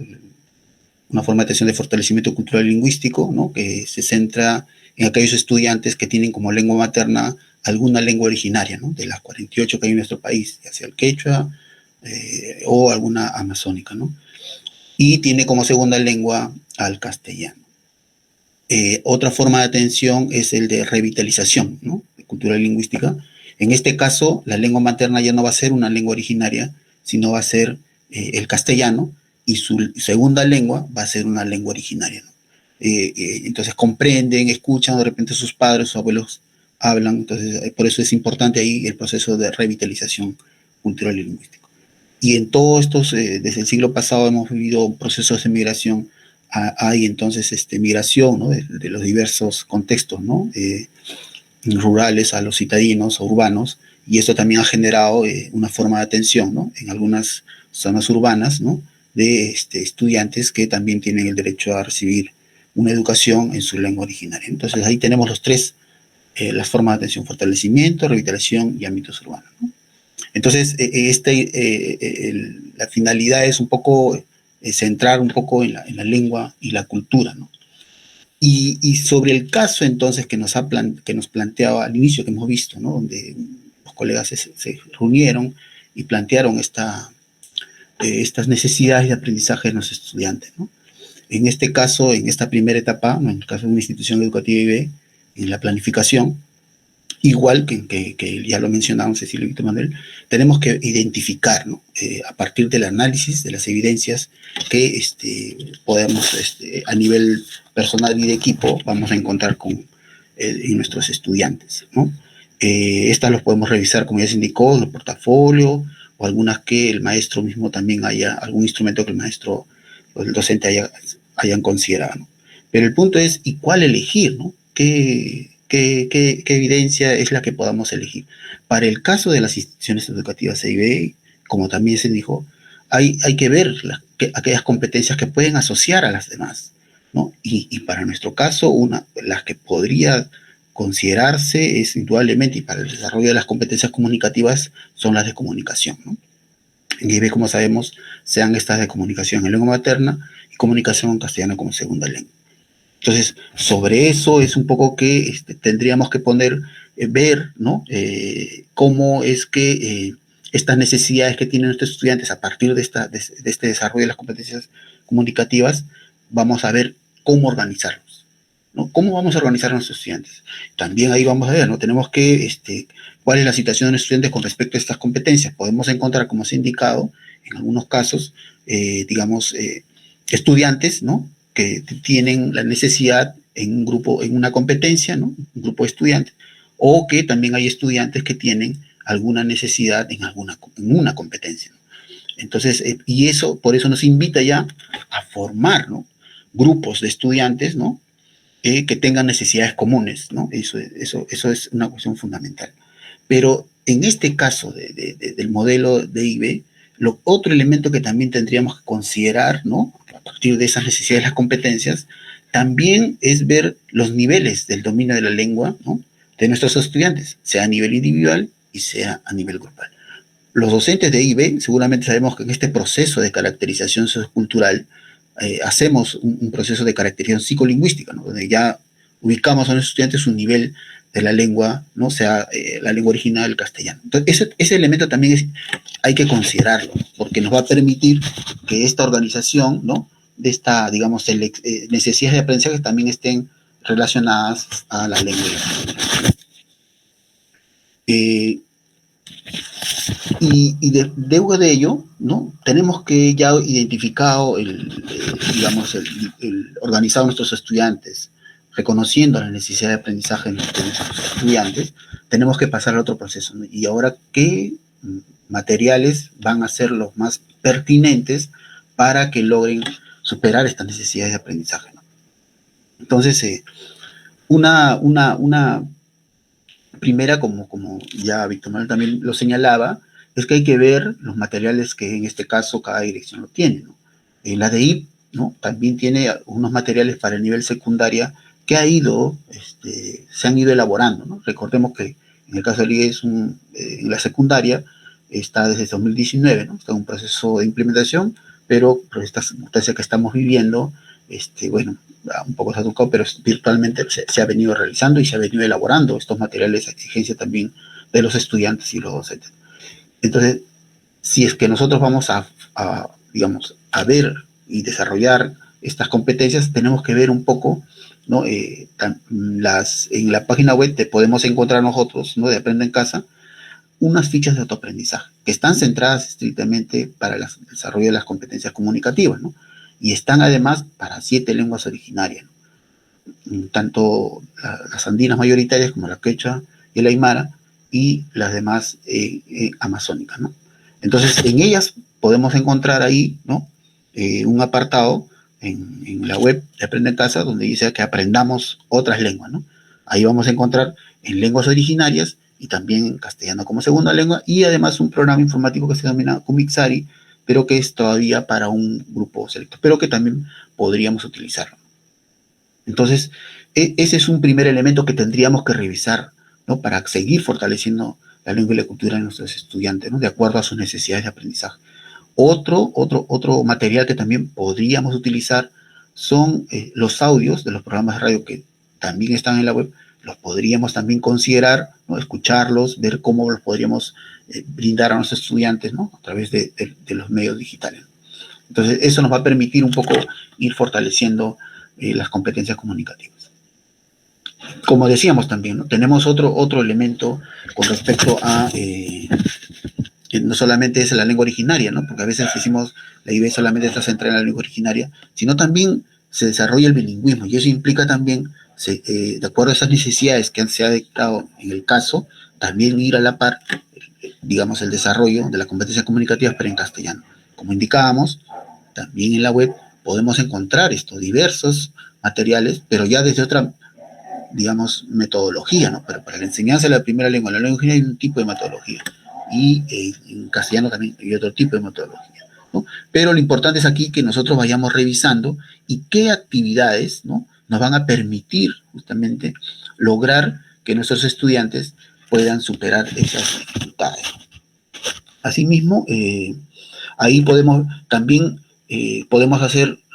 Una forma de atención de fortalecimiento cultural y lingüístico, ¿no? Que se centra en aquellos estudiantes que tienen como lengua materna alguna lengua originaria, ¿no? De las 48 que hay en nuestro país, ya sea el quechua o alguna amazónica, ¿no? Y tiene como segunda lengua al castellano. Otra forma de atención es el de revitalización, ¿no? Cultural y lingüística. En este caso, la lengua materna ya no va a ser una lengua originaria, sino va a ser el castellano, y su segunda lengua va a ser una lengua originaria, ¿no? Entonces comprenden, escuchan, de repente sus padres, sus abuelos hablan, entonces por eso es importante ahí el proceso de revitalización cultural y lingüístico. Y en todos estos, desde el siglo pasado hemos vivido procesos de migración. Hay entonces migración, ¿no? de los diversos contextos, ¿no? Rurales a los citadinos o urbanos, y esto también ha generado una forma de atención, ¿no? En algunas zonas urbanas, ¿no? De estudiantes que también tienen el derecho a recibir una educación en su lengua originaria. Entonces ahí tenemos los tres, las formas de atención: fortalecimiento, revitalización y ámbitos urbanos, ¿no? Entonces la finalidad es un poco centrar un poco en la lengua y la cultura, ¿no? Y sobre el caso entonces que nos planteaba al inicio, que hemos visto, ¿no? Donde los colegas se reunieron y plantearon estas necesidades de aprendizaje de los estudiantes, ¿no? En este caso, en esta primera etapa, ¿no? En el caso de una institución educativa IB, en la planificación, igual que ya lo mencionaron Cecilia y Víctor Manuel, tenemos que identificar, ¿no? A partir del análisis de las evidencias que podemos, a nivel personal y de equipo, vamos a encontrar en nuestros estudiantes, ¿no? Estas los podemos revisar, como ya se indicó, en el portafolio, o algunas que el maestro mismo también haya, algún instrumento que el maestro o el docente hayan considerado, ¿no? Pero el punto es, ¿y cuál elegir, ¿no? ¿Qué evidencia es la que podamos elegir? Para el caso de las instituciones educativas EIB, como también se dijo, hay que ver aquellas competencias que pueden asociar a las demás, ¿no? Y para nuestro caso, las que podría considerarse es indudablemente, y para el desarrollo de las competencias comunicativas, son las de comunicación, ¿no? En EIB, como sabemos, sean estas de comunicación en lengua materna y comunicación en castellano como segunda lengua. Entonces, sobre eso es un poco que tendríamos que ver, ¿no? Cómo es que estas necesidades que tienen nuestros estudiantes a partir de este desarrollo de las competencias comunicativas, vamos a ver cómo organizarlos, ¿no? ¿Cómo vamos a organizar a nuestros estudiantes? También ahí vamos a ver, ¿no? Tenemos que, ¿cuál es la situación de los estudiantes con respecto a estas competencias? Podemos encontrar, como se ha indicado, en algunos casos, estudiantes, ¿no? Que tienen la necesidad en un grupo, en una competencia, ¿no? Un grupo de estudiantes, o que también hay estudiantes que tienen alguna necesidad en una competencia, ¿no? Entonces, y eso, por eso nos invita ya a formar, ¿no? Grupos de estudiantes, ¿no? Que tengan necesidades comunes, ¿no? Eso es una cuestión fundamental. Pero en este caso del modelo de IB, otro elemento que también tendríamos que considerar, ¿no? A partir de esas necesidades de las competencias, también es ver los niveles del dominio de la lengua, ¿no? De nuestros estudiantes, sea a nivel individual y sea a nivel grupal. Los docentes de IB seguramente sabemos que en este proceso de caracterización sociocultural hacemos un proceso de caracterización psicolingüística, ¿no? Donde ya ubicamos a nuestros estudiantes un nivel de la lengua, ¿no? Sea la lengua original, el castellano. Entonces, ese elemento también hay que considerarlo, porque nos va a permitir que esta organización, ¿no? De esta, digamos, necesidades de aprendizaje también estén relacionadas a la lengua. Y deuda de ello, ¿no? Tenemos que ya identificado, digamos, organizado nuestros estudiantes, reconociendo la necesidad de aprendizaje de nuestros estudiantes, tenemos que pasar al otro proceso, ¿no? Y ahora, ¿qué materiales van a ser los más pertinentes para que logren superar estas necesidades de aprendizaje, ¿no? Entonces, una primera, como ya Víctor Manuel también lo señalaba, es que hay que ver los materiales que en este caso cada dirección lo tiene, ¿no? La DEIP, ¿no? También tiene unos materiales para el nivel secundaria que se han ido elaborando, ¿no? Recordemos que en el caso de la IE en la secundaria está desde 2019, ¿no? Está en un proceso de implementación, pero por esta circunstancia que estamos viviendo, bueno, un poco se ha tocado, pero virtualmente se ha venido realizando y se ha venido elaborando estos materiales a exigencia también de los estudiantes y los docentes. Entonces, si es que nosotros vamos digamos, a ver y desarrollar estas competencias, tenemos que ver un poco, ¿no? En la página web te podemos encontrar nosotros, ¿no? De Aprende en Casa, unas fichas de autoaprendizaje que están centradas estrictamente para el desarrollo de las competencias comunicativas, ¿no? Y están además para 7 lenguas originarias, ¿no? Tanto las andinas mayoritarias como la quechua y el aymara, y las demás amazónicas, ¿no? Entonces, en ellas podemos encontrar ahí, ¿no? Un apartado en la web de Aprende en Casa donde dice que aprendamos otras lenguas, ¿no? Ahí vamos a encontrar en lenguas originarias y también en castellano como segunda lengua, y además un programa informático que se denomina Kumixari, pero que es todavía para un grupo selecto, pero que también podríamos utilizarlo. Entonces, ese es un primer elemento que tendríamos que revisar, ¿no? Para seguir fortaleciendo la lengua y la cultura de nuestros estudiantes, ¿no? De acuerdo a sus necesidades de aprendizaje. Otro material que también podríamos utilizar son los audios de los programas de radio que también están en la web. Los podríamos también considerar, ¿no? Escucharlos, ver cómo los podríamos brindar a nuestros estudiantes, ¿no? A través de los medios digitales. Entonces, eso nos va a permitir un poco ir fortaleciendo las competencias comunicativas. Como decíamos también, ¿no? Tenemos otro elemento con respecto a, que no solamente es la lengua originaria, ¿no? Porque a veces decimos, la IB solamente está centrada en la lengua originaria, sino también se desarrolla el bilingüismo, y eso implica también, de acuerdo a esas necesidades que se ha dictado en el caso, también ir a la par, digamos, el desarrollo de las competencias comunicativas, pero en castellano. Como indicábamos, también en la web podemos encontrar diversos materiales, pero ya desde otra, digamos, metodología, ¿no? Pero para la enseñanza de la primera lengua, la lengua original, hay un tipo de metodología, y en castellano también hay otro tipo de metodología, ¿no? Pero lo importante es aquí que nosotros vayamos revisando y qué actividades, ¿no? Nos van a permitir justamente lograr que nuestros estudiantes puedan superar esas dificultades. Asimismo, ahí podemos también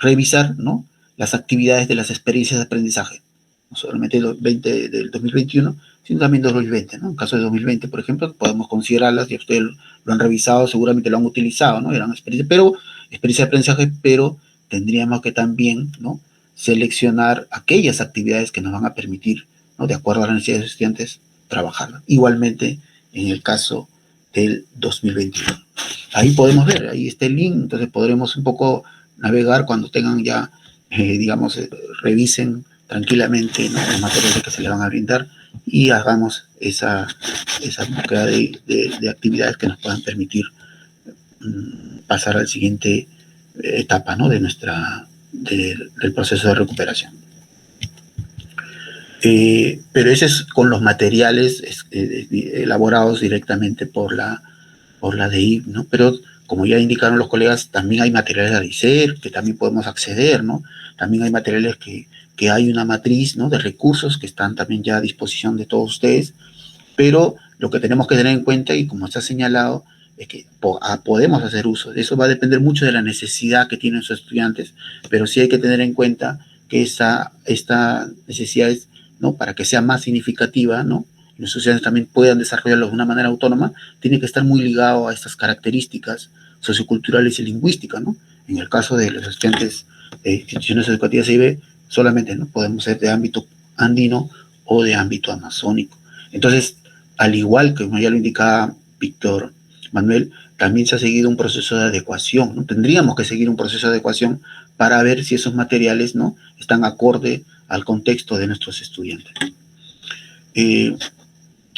revisar, ¿no? Las actividades de las experiencias de aprendizaje, no solamente del 2021, sino también 2020, ¿no? En caso de 2020, por ejemplo, podemos considerarlas, y ustedes lo han revisado, seguramente lo han utilizado, ¿no? Eran experiencias de aprendizaje, pero tendríamos que también, ¿no? Seleccionar aquellas actividades que nos van a permitir, ¿no? De acuerdo a las necesidades de los estudiantes, trabajarlas. Igualmente, en el caso del 2021. Ahí podemos ver, ahí está el link, entonces podremos un poco navegar cuando tengan ya, digamos, revisen tranquilamente, ¿no? Los materiales que se le van a brindar, y hagamos esa búsqueda de actividades que nos puedan permitir pasar a la siguiente etapa, ¿no? Del proceso de recuperación. Pero ese es con los materiales elaborados directamente por la DEIP, ¿no? Pero como ya indicaron los colegas, también hay materiales de ADICER que también podemos acceder, ¿no? También hay materiales que hay una matriz, ¿no? De recursos que están también ya a disposición de todos ustedes, pero lo que tenemos que tener en cuenta, y como se ha señalado, es que podemos hacer uso. Eso va a depender mucho de la necesidad que tienen sus estudiantes, pero sí hay que tener en cuenta que esta necesidad es, ¿no? Para que sea más significativa, ¿no? Los estudiantes también puedan desarrollarlo de una manera autónoma, tiene que estar muy ligado a estas características socioculturales y lingüísticas, ¿no? En el caso de los estudiantes de instituciones educativas IB, solamente, ¿no? Podemos ser de ámbito andino o de ámbito amazónico. Entonces, al igual que como ya lo indicaba Víctor Manuel, también se ha seguido un proceso de adecuación, ¿no? Tendríamos que seguir un proceso de adecuación para ver si esos materiales, ¿no? Están acorde al contexto de nuestros estudiantes.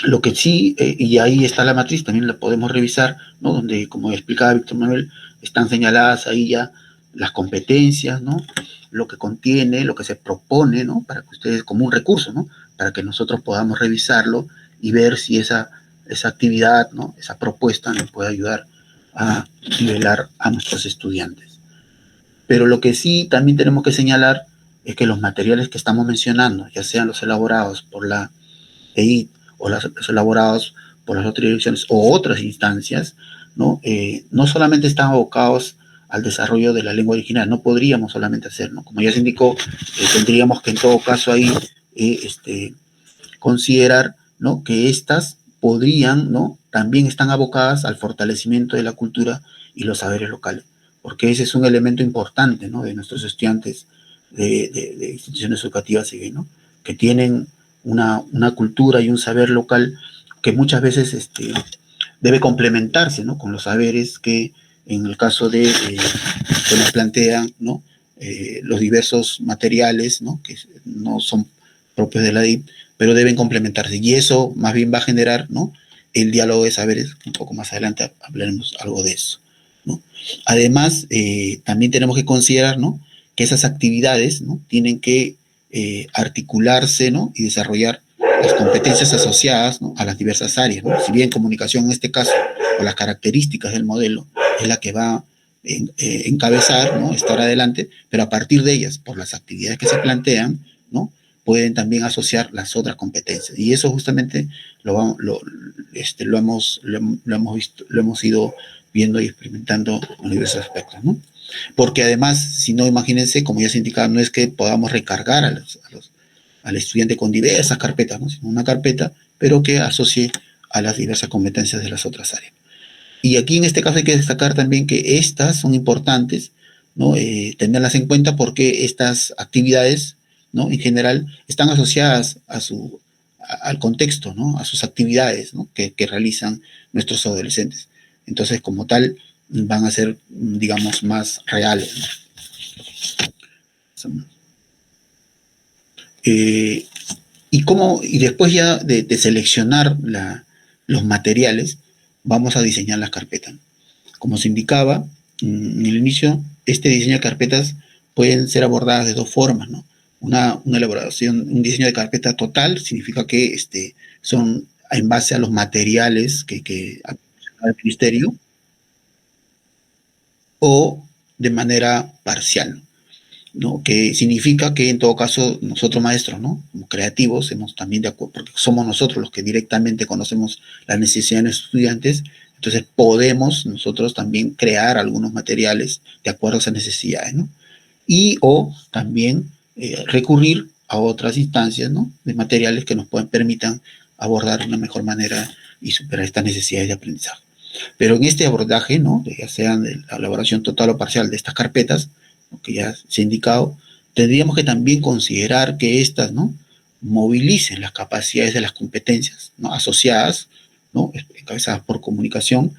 Lo que sí, y ahí está la matriz, también la podemos revisar, ¿no? Donde, como explicaba Víctor Manuel, están señaladas ahí ya las competencias, ¿no? Lo que contiene, lo que se propone, ¿no? Para que ustedes, como un recurso, ¿no? Para que nosotros podamos revisarlo y ver si esa actividad, ¿no? Esa propuesta nos puede ayudar a nivelar a nuestros estudiantes. Pero lo que sí también tenemos que señalar es que los materiales que estamos mencionando, ya sean los elaborados por la EIT o los elaborados por las otras direcciones o otras instancias, ¿no? No solamente están abocados al desarrollo de la lengua original, no podríamos solamente hacer, ¿no? Como ya se indicó, tendríamos que en todo caso ahí considerar, ¿no?, que estas podrían, ¿no?, también están abocadas al fortalecimiento de la cultura y los saberes locales, porque ese es un elemento importante, ¿no?, de nuestros estudiantes de instituciones educativas, ¿no?, que tienen una cultura y un saber local que muchas veces debe complementarse, ¿no?, con los saberes que en el caso de que nos plantean, ¿no?, los diversos materiales, ¿no?, que no son propios de la DIP, pero deben complementarse. Y eso más bien va a generar, ¿no?, el diálogo de saberes. Un poco más adelante hablaremos algo de eso, ¿no? Además, también tenemos que considerar, ¿no?, que esas actividades, ¿no?, tienen que articularse, ¿no?, y desarrollar las competencias asociadas, ¿no?, a las diversas áreas, ¿no? Si bien comunicación en este caso, o las características del modelo, es la que va a encabezar, ¿no?, estar adelante, pero a partir de ellas, por las actividades que se plantean, ¿no?, pueden también asociar las otras competencias. Y eso justamente lo hemos ido viendo y experimentando en diversos aspectos, ¿no? Porque además, si no, imagínense, como ya se indicaba, no es que podamos recargar al estudiante con diversas carpetas, ¿no?, sino una carpeta, pero que asocie a las diversas competencias de las otras áreas. Y aquí en este caso hay que destacar también que estas son importantes, ¿no?, tenerlas en cuenta porque estas actividades, ¿no?, en general están asociadas al contexto, ¿no?, a sus actividades, ¿no?, que realizan nuestros adolescentes. Entonces, como tal, van a ser, digamos, más reales, ¿no? Y después ya de seleccionar los materiales, vamos a diseñar las carpetas. Como se indicaba en el inicio, este diseño de carpetas pueden ser abordadas de dos formas, ¿no? Una elaboración, un diseño de carpeta total, significa que son en base a los materiales que ha proporcionado el ministerio, o de manera parcial, ¿no?, que significa que en todo caso nosotros maestros, ¿no?, como creativos, hemos también de acuerdo, porque somos nosotros los que directamente conocemos las necesidades de los estudiantes, entonces podemos nosotros también crear algunos materiales de acuerdo a esas necesidades, ¿no? Y o también recurrir a otras instancias, ¿no?, de materiales que nos permitan abordar de una mejor manera y superar estas necesidades de aprendizaje. Pero en este abordaje, ¿no?, ya sea de la elaboración total o parcial de estas carpetas, ¿no?, que ya se ha indicado, tendríamos que también considerar que estas, ¿no?, movilicen las capacidades de las competencias, ¿no?, asociadas, ¿no?, encabezadas por comunicación,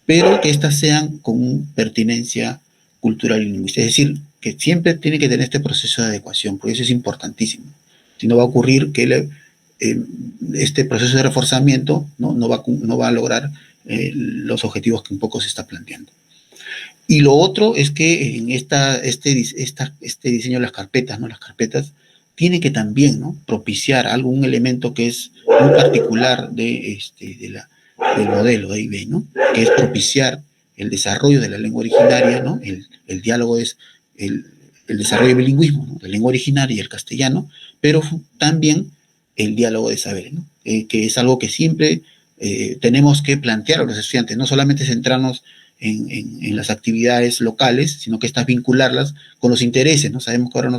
pero que estas sean con pertinencia cultural y lingüística. Es decir, que siempre tiene que tener este proceso de adecuación, porque eso es importantísimo. Si no va a ocurrir que este proceso de reforzamiento no va a lograr los objetivos que un poco se está planteando. Y lo otro es que en este diseño de las carpetas, ¿no?, las carpetas tienen que también, ¿no?, propiciar algún elemento que es muy particular del modelo de IB, ¿no?, que es propiciar el desarrollo de la lengua originaria, ¿no?, el diálogo es el desarrollo del bilingüismo, ¿no?, de lengua originaria y el castellano, pero también el diálogo de saberes, ¿no?, que es algo que siempre tenemos que plantear a los estudiantes, no solamente centrarnos en las actividades locales, sino que estas vincularlas con los intereses, ¿no? Sabemos que ahora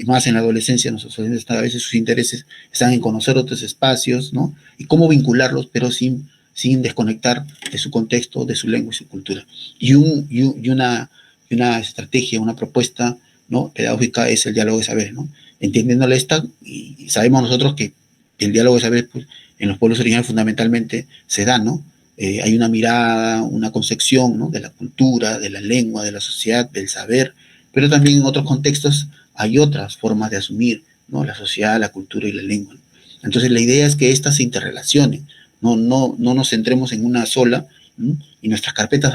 más en la adolescencia, a veces sus intereses están en conocer otros espacios, ¿no?, y cómo vincularlos, pero sin desconectar de su contexto, de su lengua y su cultura. Y una estrategia, una propuesta, ¿no?, pedagógica es el diálogo de saberes, ¿no? Entendiéndole esta, y sabemos nosotros que el diálogo de saberes, pues, en los pueblos originarios fundamentalmente se da, ¿no? Hay una mirada, una concepción, ¿no?, de la cultura, de la lengua, de la sociedad, del saber, pero también en otros contextos hay otras formas de asumir, ¿no?, la sociedad, la cultura y la lengua. Entonces la idea es que estas se interrelacionen, no nos centremos en una sola, ¿no?, y nuestras carpetas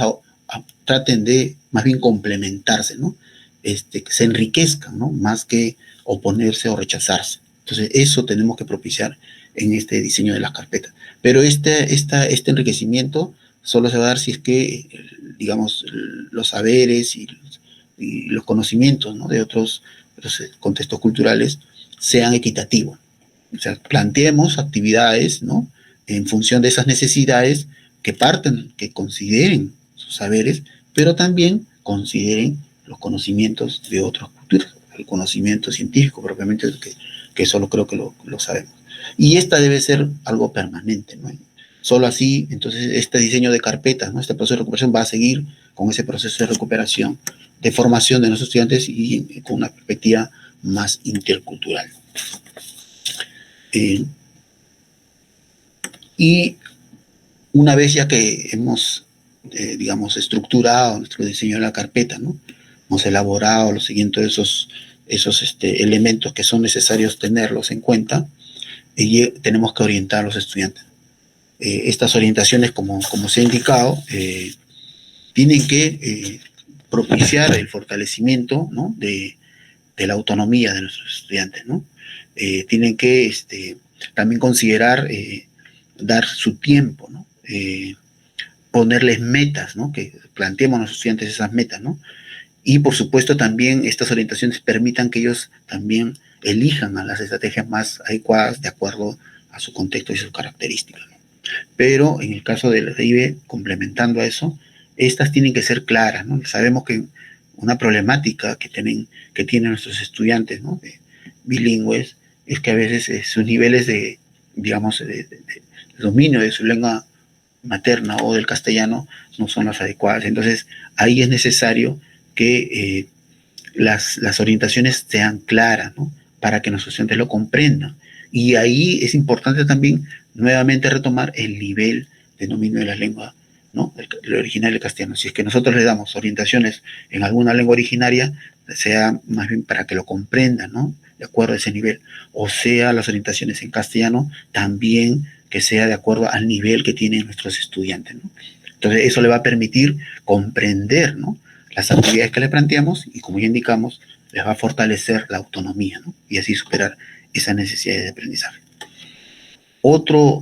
traten de más bien complementarse, ¿no?, que se enriquezcan, ¿no?, más que oponerse o rechazarse. Entonces eso tenemos que propiciar en este diseño de las carpetas. Pero este enriquecimiento solo se va a dar si es que, digamos, los saberes y los conocimientos, ¿no?, de otros contextos culturales sean equitativos. O sea, planteemos actividades, ¿no?, en función de esas necesidades, que partan, que consideren sus saberes, pero también consideren los conocimientos de otras culturas, el conocimiento científico propiamente, que solo creo que lo sabemos. Y esta debe ser algo permanente, ¿no? Solo así, entonces, este diseño de carpetas, ¿no? Este proceso de recuperación va a seguir con ese proceso de recuperación, de formación de nuestros estudiantes y con una perspectiva más intercultural. Y una vez ya que hemos, digamos, estructurado nuestro diseño de la carpeta, ¿no? Hemos elaborado los siguientes esos elementos que son necesarios tenerlos en cuenta, y tenemos que orientar a los estudiantes. Estas orientaciones, como se ha indicado, tienen que propiciar el fortalecimiento, ¿no? de la autonomía de nuestros estudiantes, ¿no? Tienen que también considerar dar su tiempo, ¿no? Ponerles metas, ¿no? Que planteemos a los estudiantes esas metas, ¿no? Y por supuesto también estas orientaciones permitan que ellos también elijan a las estrategias más adecuadas de acuerdo a su contexto y sus características, ¿no? Pero en el caso de la DIV, complementando a eso, estas tienen que ser claras, ¿no? Sabemos que una problemática que tienen nuestros estudiantes, ¿no? Bilingües, es que a veces sus niveles de, digamos, de dominio de su lengua materna o del castellano no son las adecuadas. Entonces, ahí es necesario que las orientaciones sean claras, ¿no? Para que nuestros estudiantes lo comprendan. Y ahí es importante también nuevamente retomar el nivel de dominio de la lengua, ¿no? El original del castellano. Si es que nosotros le damos orientaciones en alguna lengua originaria, sea más bien para que lo comprendan, ¿no? De acuerdo a ese nivel. O sea, las orientaciones en castellano también que sea de acuerdo al nivel que tienen nuestros estudiantes, ¿no? Entonces, eso le va a permitir comprender, ¿no? Las actividades que le planteamos, y como ya indicamos, les va a fortalecer la autonomía, ¿no? Y así superar esa necesidad de aprendizaje. Otro,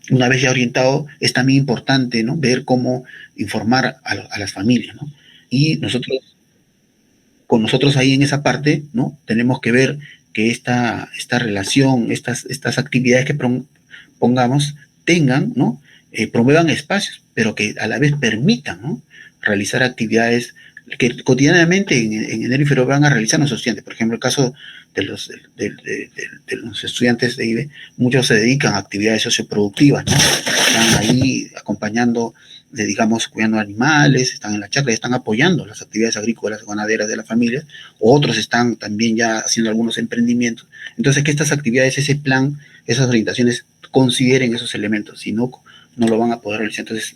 una vez ya orientado, es también importante, ¿no? Ver cómo informar a las familias, ¿no? Y con nosotros ahí en esa parte, ¿no? Tenemos que ver que esta relación, estas actividades que pongamos, tengan, ¿no? Promuevan espacios, pero que a la vez permitan, ¿no? Realizar actividades que cotidianamente en enero y febrero van a realizar nuestros estudiantes. Por ejemplo, el caso de los estudiantes de IBE, muchos se dedican a actividades socioproductivas, ¿no? Están ahí acompañando, digamos, cuidando animales, están en la chacra, están apoyando las actividades agrícolas, ganaderas de las familias. Otros están también ya haciendo algunos emprendimientos. Entonces, que estas actividades, ese plan, esas orientaciones, consideren esos elementos, si no, no lo van a poder realizar. Entonces,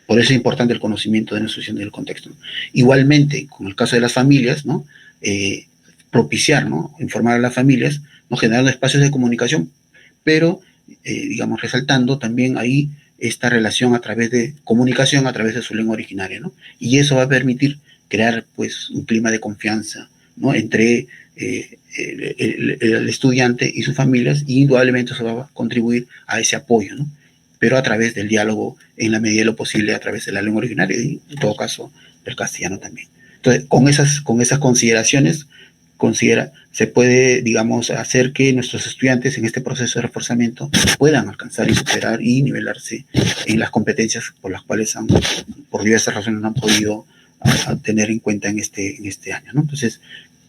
por eso es importante el conocimiento de nuestra institución del contexto, ¿no? Igualmente, con el caso de las familias, ¿no? Propiciar, ¿no? Informar a las familias, ¿no? Generando espacios de comunicación, pero, digamos, resaltando también ahí esta relación a través de comunicación, a través de su lengua originaria, ¿no? Y eso va a permitir crear, pues, un clima de confianza, ¿no? Entre el estudiante y sus familias, y indudablemente eso va a contribuir a ese apoyo, ¿no? Pero a través del diálogo, en la medida de lo posible, a través de la lengua originaria y, en todo caso, del castellano también. Entonces, con esas consideraciones, se puede, digamos, hacer que nuestros estudiantes en este proceso de reforzamiento puedan alcanzar y superar y nivelarse en las competencias por las cuales por diversas razones no han podido tener en cuenta en este año, ¿no? Entonces,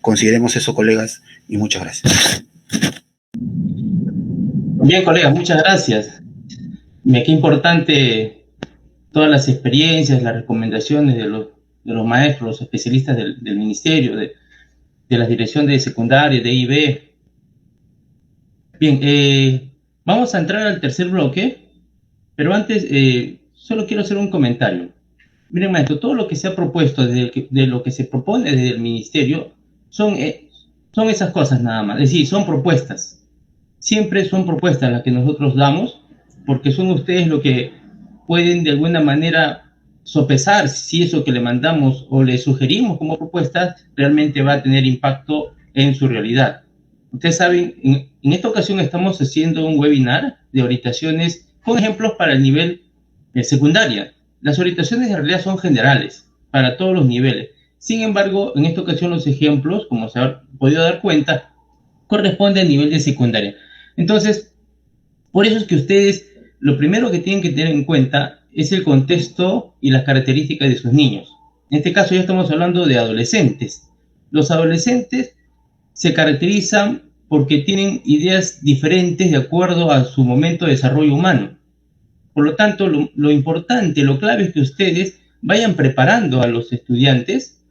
consideremos eso, colegas, y muchas gracias. Bien, colegas, muchas gracias. Qué importante todas las experiencias, las recomendaciones de los maestros, los especialistas del ministerio, de la dirección de secundaria, de IB. Bien, vamos a entrar al tercer bloque, pero antes solo quiero hacer un comentario. Miren, maestro, todo lo que se ha propuesto, de lo que se propone desde el ministerio, son esas cosas nada más. Es decir, son propuestas. Siempre son propuestas las que nosotros damos, porque son ustedes los que pueden de alguna manera sopesar si eso que le mandamos o le sugerimos como propuestas realmente va a tener impacto en su realidad. Ustedes saben, en esta ocasión estamos haciendo un webinar de orientaciones con ejemplos para el nivel de secundaria. Las orientaciones en realidad son generales para todos los niveles. Sin embargo, en esta ocasión los ejemplos, como se ha podido dar cuenta, corresponden al nivel de secundaria. Entonces, por eso es que ustedes lo primero que tienen que tener en cuenta es el contexto y las características de sus niños. En este caso ya estamos hablando de adolescentes. Los adolescentes se caracterizan porque tienen ideas diferentes de acuerdo a su momento de desarrollo humano. Por lo tanto, lo importante, lo clave es que ustedes vayan preparando a los estudiantes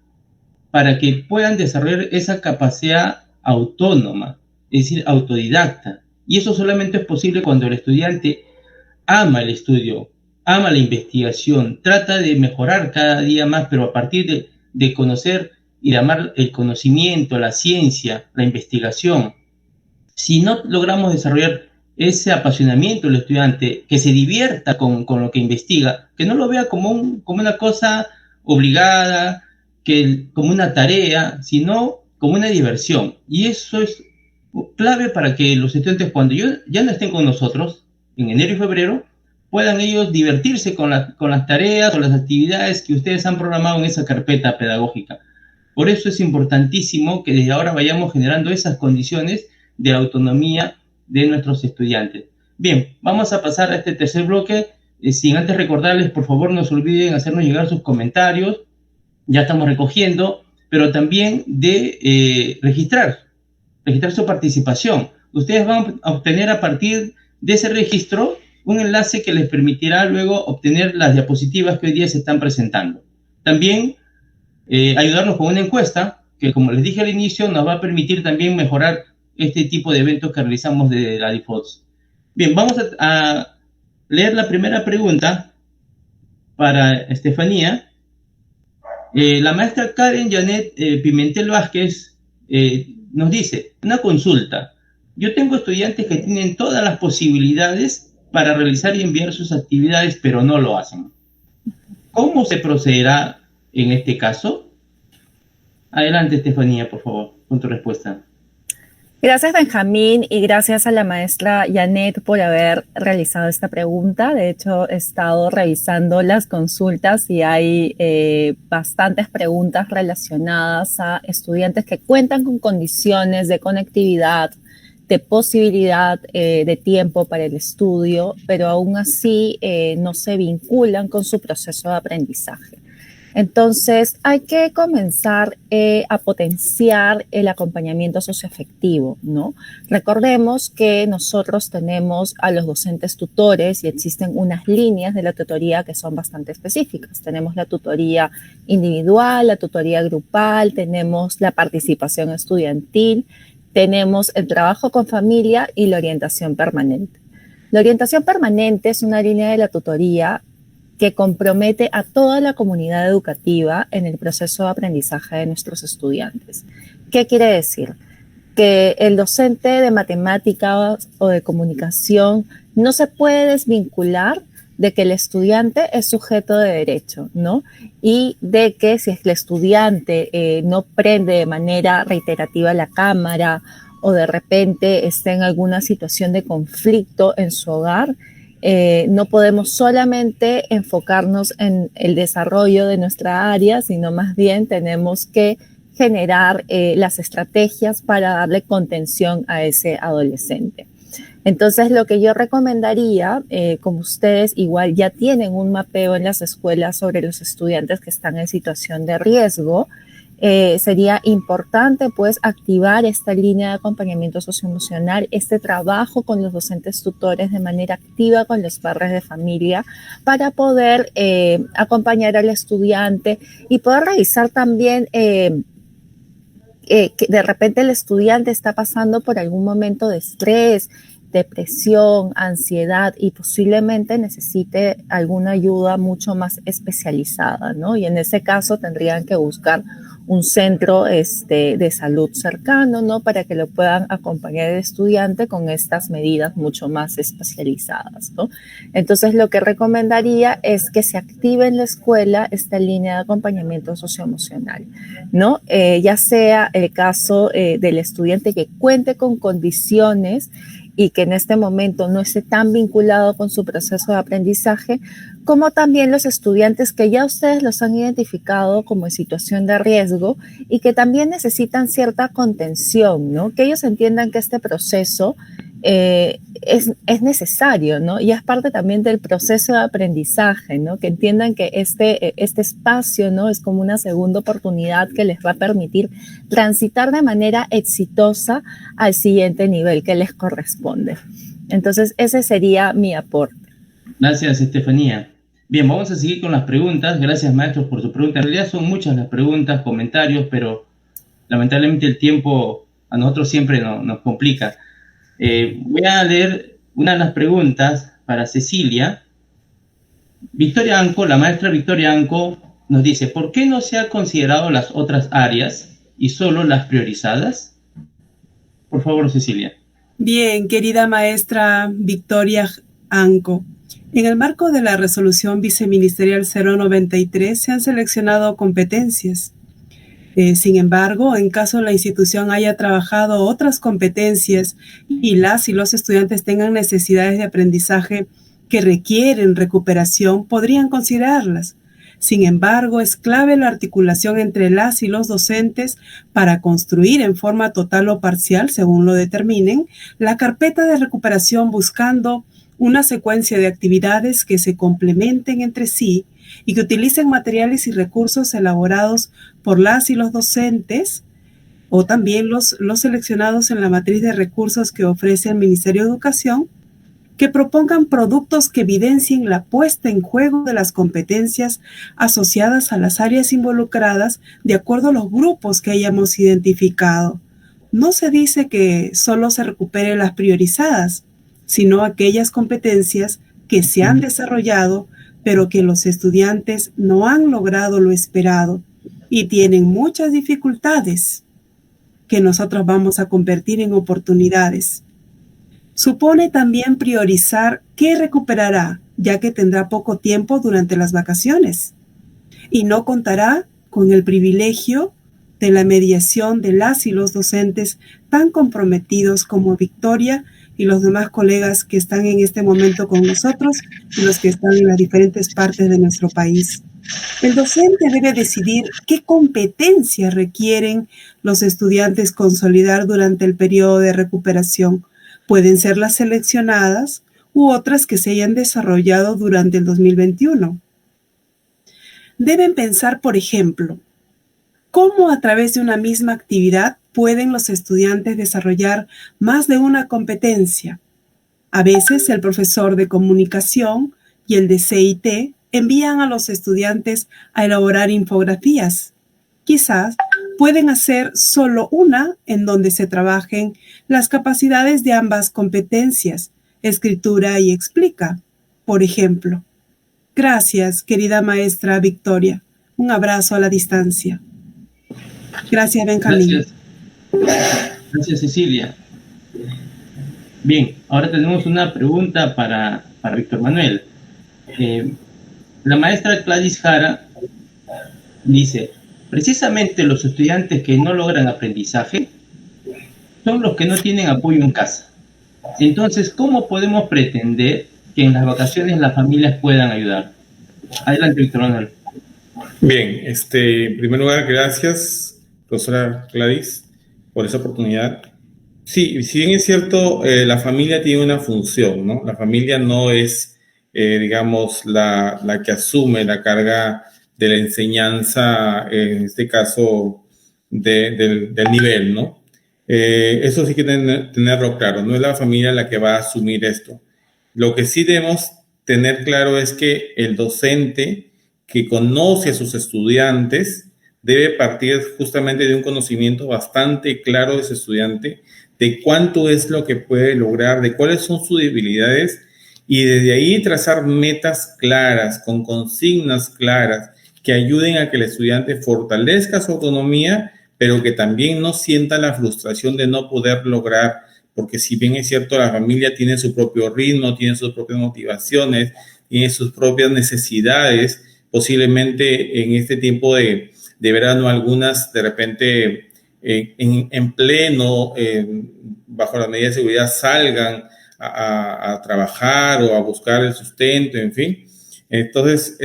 para que puedan desarrollar esa capacidad autónoma, es decir, autodidacta. Y eso solamente es posible cuando el estudiante ama el estudio, ama la investigación, trata de mejorar cada día más, pero a partir de conocer y de amar el conocimiento, la ciencia, la investigación. Si no logramos desarrollar ese apasionamiento del estudiante, que se divierta con lo que investiga, que no lo vea como una cosa obligada, como una tarea, sino como una diversión. Y eso es clave para que los estudiantes, cuando ya no estén con nosotros, en enero y febrero, puedan ellos divertirse con las tareas o las actividades que ustedes han programado en esa carpeta pedagógica. Por eso es importantísimo que desde ahora vayamos generando esas condiciones de la autonomía de nuestros estudiantes. Bien, vamos a pasar a este tercer bloque. Sin antes recordarles, por favor, no se olviden hacernos llegar sus comentarios. Ya estamos recogiendo, pero también de registrar su participación. Ustedes van a obtener a partir de ese registro un enlace que les permitirá luego obtener las diapositivas que hoy día se están presentando. También ayudarnos con una encuesta que, como les dije al inicio, nos va a permitir también mejorar este tipo de eventos que realizamos de la DIFOS. Bien, vamos a leer la primera pregunta para Estefanía. La maestra Karen Janet Pimentel Vázquez nos dice, una consulta. Yo tengo estudiantes que tienen todas las posibilidades para realizar y enviar sus actividades, pero no lo hacen. ¿Cómo se procederá en este caso? Adelante, Estefanía, por favor, con tu respuesta. Gracias, Benjamín, y gracias a la maestra Janet por haber realizado esta pregunta. De hecho, he estado revisando las consultas y hay bastantes preguntas relacionadas a estudiantes que cuentan con condiciones de conectividad, de posibilidad de tiempo para el estudio, pero aún así no se vinculan con su proceso de aprendizaje. Entonces, hay que comenzar a potenciar el acompañamiento socioafectivo, ¿no? Recordemos que nosotros tenemos a los docentes tutores y existen unas líneas de la tutoría que son bastante específicas. Tenemos la tutoría individual, la tutoría grupal, tenemos la participación estudiantil, tenemos el trabajo con familia y la orientación permanente. La orientación permanente es una línea de la tutoría que compromete a toda la comunidad educativa en el proceso de aprendizaje de nuestros estudiantes. ¿Qué quiere decir? Que el docente de matemáticas o de comunicación no se puede desvincular de que el estudiante es sujeto de derecho, ¿no? Y de que si el estudiante no prende de manera reiterativa la cámara o de repente está en alguna situación de conflicto en su hogar, no podemos solamente enfocarnos en el desarrollo de nuestra área, sino más bien tenemos que generar las estrategias para darle contención a ese adolescente. Entonces, lo que yo recomendaría, como ustedes igual ya tienen un mapeo en las escuelas sobre los estudiantes que están en situación de riesgo, sería importante pues activar esta línea de acompañamiento socioemocional, este trabajo con los docentes tutores de manera activa con los padres de familia para poder acompañar al estudiante y poder revisar también que de repente el estudiante está pasando por algún momento de estrés, depresión, ansiedad y posiblemente necesite alguna ayuda mucho más especializada, ¿no? Y en ese caso tendrían que buscar un centro de salud cercano, ¿no? Para que lo puedan acompañar el estudiante con estas medidas mucho más especializadas, ¿no? Entonces, lo que recomendaría es que se active en la escuela esta línea de acompañamiento socioemocional, ¿no? Ya sea el caso del estudiante que cuente con condiciones y que en este momento no esté tan vinculado con su proceso de aprendizaje, como también los estudiantes que ya ustedes los han identificado como en situación de riesgo y que también necesitan cierta contención, ¿no? Que ellos entiendan que este proceso es necesario, ¿no? Y es parte también del proceso de aprendizaje, ¿no? Que entiendan que este espacio, ¿no? Es como una segunda oportunidad que les va a permitir transitar de manera exitosa al siguiente nivel que les corresponde. Entonces, ese sería mi aporte. Gracias, Estefanía. Bien, vamos a seguir con las preguntas. Gracias, maestros, por su pregunta. En realidad son muchas las preguntas, comentarios, pero lamentablemente el tiempo a nosotros siempre nos complica. Voy a leer una de las preguntas para Cecilia. Victoria Anco, la maestra Victoria Anco, nos dice, ¿por qué no se ha considerado las otras áreas y solo las priorizadas? Por favor, Cecilia. Bien, querida maestra Victoria Anco. En el marco de la resolución viceministerial 093 se han seleccionado competencias. Sin embargo, en caso la institución haya trabajado otras competencias y las y los estudiantes tengan necesidades de aprendizaje que requieren recuperación, podrían considerarlas. Sin embargo, es clave la articulación entre las y los docentes para construir en forma total o parcial, según lo determinen, la carpeta de recuperación buscando una secuencia de actividades que se complementen entre sí y que utilicen materiales y recursos elaborados por las y los docentes o también los seleccionados en la matriz de recursos que ofrece el Ministerio de Educación, que propongan productos que evidencien la puesta en juego de las competencias asociadas a las áreas involucradas de acuerdo a los grupos que hayamos identificado. No se dice que solo se recuperen las priorizadas, sino aquellas competencias que se han desarrollado, pero que los estudiantes no han logrado lo esperado y tienen muchas dificultades que nosotros vamos a convertir en oportunidades. Supone también priorizar qué recuperará, ya que tendrá poco tiempo durante las vacaciones y no contará con el privilegio de la mediación de las y los docentes tan comprometidos como Victoria y los demás colegas que están en este momento con nosotros y los que están en las diferentes partes de nuestro país. El docente debe decidir qué competencias requieren los estudiantes consolidar durante el periodo de recuperación. Pueden ser las seleccionadas u otras que se hayan desarrollado durante el 2021. Deben pensar, por ejemplo, cómo a través de una misma actividad pueden los estudiantes desarrollar más de una competencia. A veces el profesor de comunicación y el de CIT envían a los estudiantes a elaborar infografías. Quizás pueden hacer solo una en donde se trabajen las capacidades de ambas competencias, escritura y explica, por ejemplo. Gracias, querida maestra Victoria. Un abrazo a la distancia. Gracias, Benjamín. Gracias, Cecilia. Bien, ahora tenemos una pregunta para Víctor Manuel. La maestra Gladys Jara dice, precisamente los estudiantes que no logran aprendizaje son los que no tienen apoyo en casa. Entonces, ¿cómo podemos pretender que en las vacaciones las familias puedan ayudar? Adelante, Víctor Manuel. Bien, en primer lugar, gracias, profesora Gladys, por esa oportunidad. Sí, si bien es cierto, la familia tiene una función, ¿no? La familia no es, digamos, la que asume la carga de la enseñanza, en este caso, del nivel, ¿no? Eso sí que tenerlo claro, no es la familia la que va a asumir esto. Lo que sí debemos tener claro es que el docente que conoce a sus estudiantes debe partir justamente de un conocimiento bastante claro de ese estudiante, de cuánto es lo que puede lograr, de cuáles son sus debilidades y desde ahí trazar metas claras, con consignas claras que ayuden a que el estudiante fortalezca su autonomía, pero que también no sienta la frustración de no poder lograr, porque si bien es cierto, la familia tiene su propio ritmo, tiene sus propias motivaciones, tiene sus propias necesidades, posiblemente en este tiempo de verano algunas de repente en pleno, bajo la medida de seguridad, salgan a trabajar o a buscar el sustento, en fin. Entonces,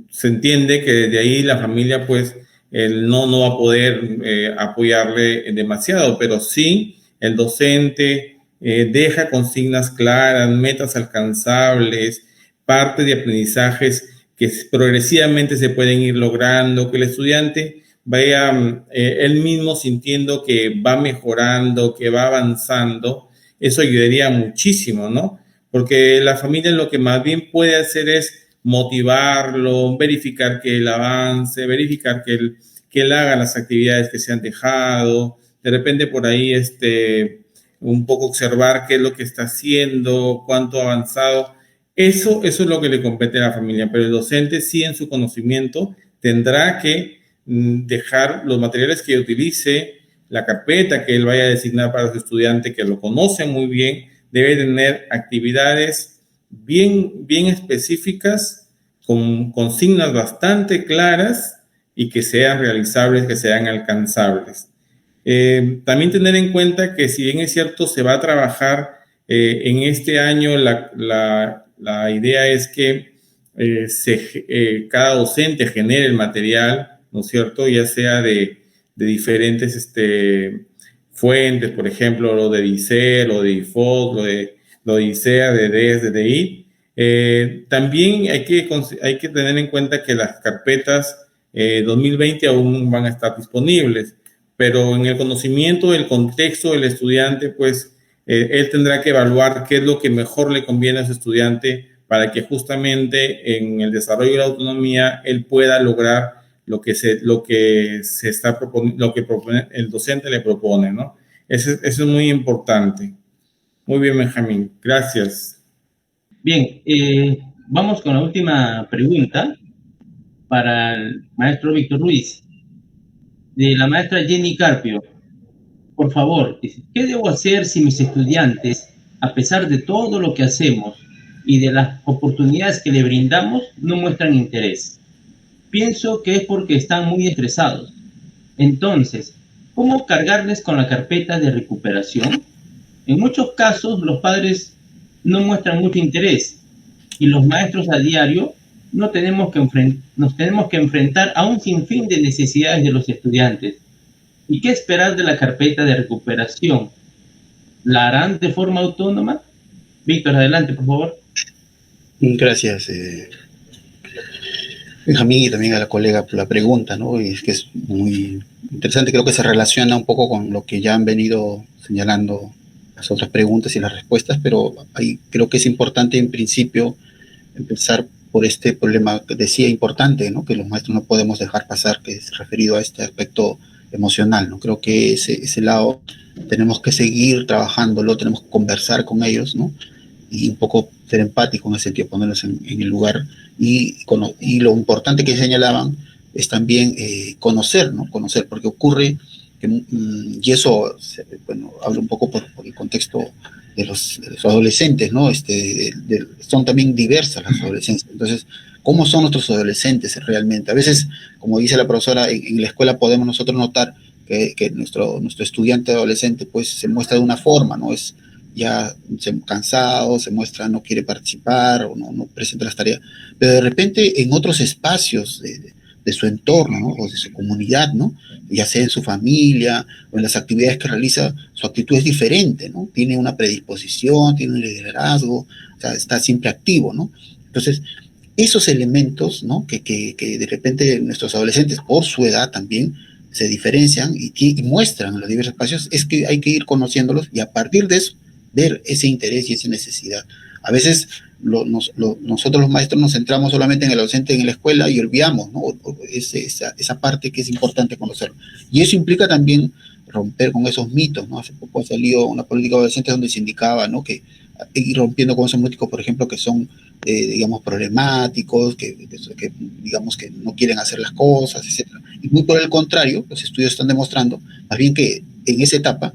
se entiende que desde ahí la familia, pues, no va a poder apoyarle demasiado, pero sí el docente deja consignas claras, metas alcanzables, partes de aprendizajes que progresivamente se pueden ir logrando, que el estudiante vaya él mismo sintiendo que va mejorando, que va avanzando. Eso ayudaría muchísimo, ¿no? Porque la familia lo que más bien puede hacer es motivarlo, verificar que él avance, verificar que él haga las actividades que se han dejado, de repente por ahí un poco observar qué es lo que está haciendo, cuánto ha avanzado. Eso es lo que le compete a la familia, pero el docente sí en su conocimiento tendrá que dejar los materiales que utilice, la carpeta que él vaya a designar para su estudiante, que lo conoce muy bien, debe tener actividades bien específicas, con consignas bastante claras y que sean realizables, que sean alcanzables. También tener en cuenta que si bien es cierto se va a trabajar en este año, la idea es que cada docente genere el material, ¿no es cierto? Ya sea de diferentes fuentes, por ejemplo, lo de DICER, lo de IFOC, lo de ICEA, de DES, de DEI. También hay que tener en cuenta que las carpetas 2020 aún van a estar disponibles, pero en el conocimiento del contexto del estudiante, pues él tendrá que evaluar qué es lo que mejor le conviene a su estudiante para que justamente en el desarrollo de la autonomía él pueda lograr lo que está proponiendo, lo que el docente le propone, ¿no? Eso es muy importante. Muy bien, Benjamín. Gracias. Bien, vamos con la última pregunta para el maestro Víctor Ruiz, de la maestra Jenny Carpio. Por favor, ¿qué debo hacer si mis estudiantes, a pesar de todo lo que hacemos y de las oportunidades que le brindamos, no muestran interés? Pienso que es porque están muy estresados. Entonces, ¿cómo cargarles con la carpeta de recuperación? En muchos casos, los padres no muestran mucho interés y los maestros a diario nos tenemos que enfrentar a un sinfín de necesidades de los estudiantes. ¿Y qué esperar de la carpeta de recuperación? ¿La harán de forma autónoma? Víctor, adelante, por favor. Gracias, Benjamín, y también a la colega por la pregunta, ¿no? Y es que es muy interesante, creo que se relaciona un poco con lo que ya han venido señalando las otras preguntas y las respuestas, pero ahí creo que es importante en principio empezar por este problema que decía importante, ¿no? Que los maestros no podemos dejar pasar, que es referido a este aspecto emocional, ¿no? Creo que ese lado tenemos que seguir trabajándolo, tenemos que conversar con ellos, ¿no? Y un poco ser empático en ese sentido, ponerlos en el lugar. Y lo importante que señalaban es también conocer, ¿no? Conocer, porque ocurre que, y eso, bueno, hablo un poco por el contexto de los adolescentes, ¿no? Son también diversas las adolescencias. Entonces, ¿cómo son nuestros adolescentes realmente? A veces, como dice la profesora, en la escuela podemos nosotros notar que nuestro estudiante adolescente pues se muestra de una forma, ¿no? Es ya cansado, se muestra, no quiere participar o no presenta las tareas, pero de repente en otros espacios de su entorno, ¿no? O de su comunidad, ¿no? Ya sea en su familia o en las actividades que realiza, su actitud es diferente, ¿no? Tiene una predisposición, tiene un liderazgo, o sea, está siempre activo, ¿no? Entonces, esos elementos, ¿no? Que de repente nuestros adolescentes, por su edad también, se diferencian y muestran en los diversos espacios, es que hay que ir conociéndolos y a partir de eso, ver ese interés y esa necesidad. A veces nosotros los maestros nos centramos solamente en el docente en la escuela y olvidamos, ¿no? Esa parte que es importante conocer. Y eso implica también romper con esos mitos, ¿no? Hace poco ha salido una política de adolescentes donde se indicaba, ¿no? Que ir rompiendo con esos mitos, por ejemplo, que son, digamos, problemáticos, que digamos que no quieren hacer las cosas, etc. Y muy por el contrario, los estudios están demostrando, más bien que en esa etapa,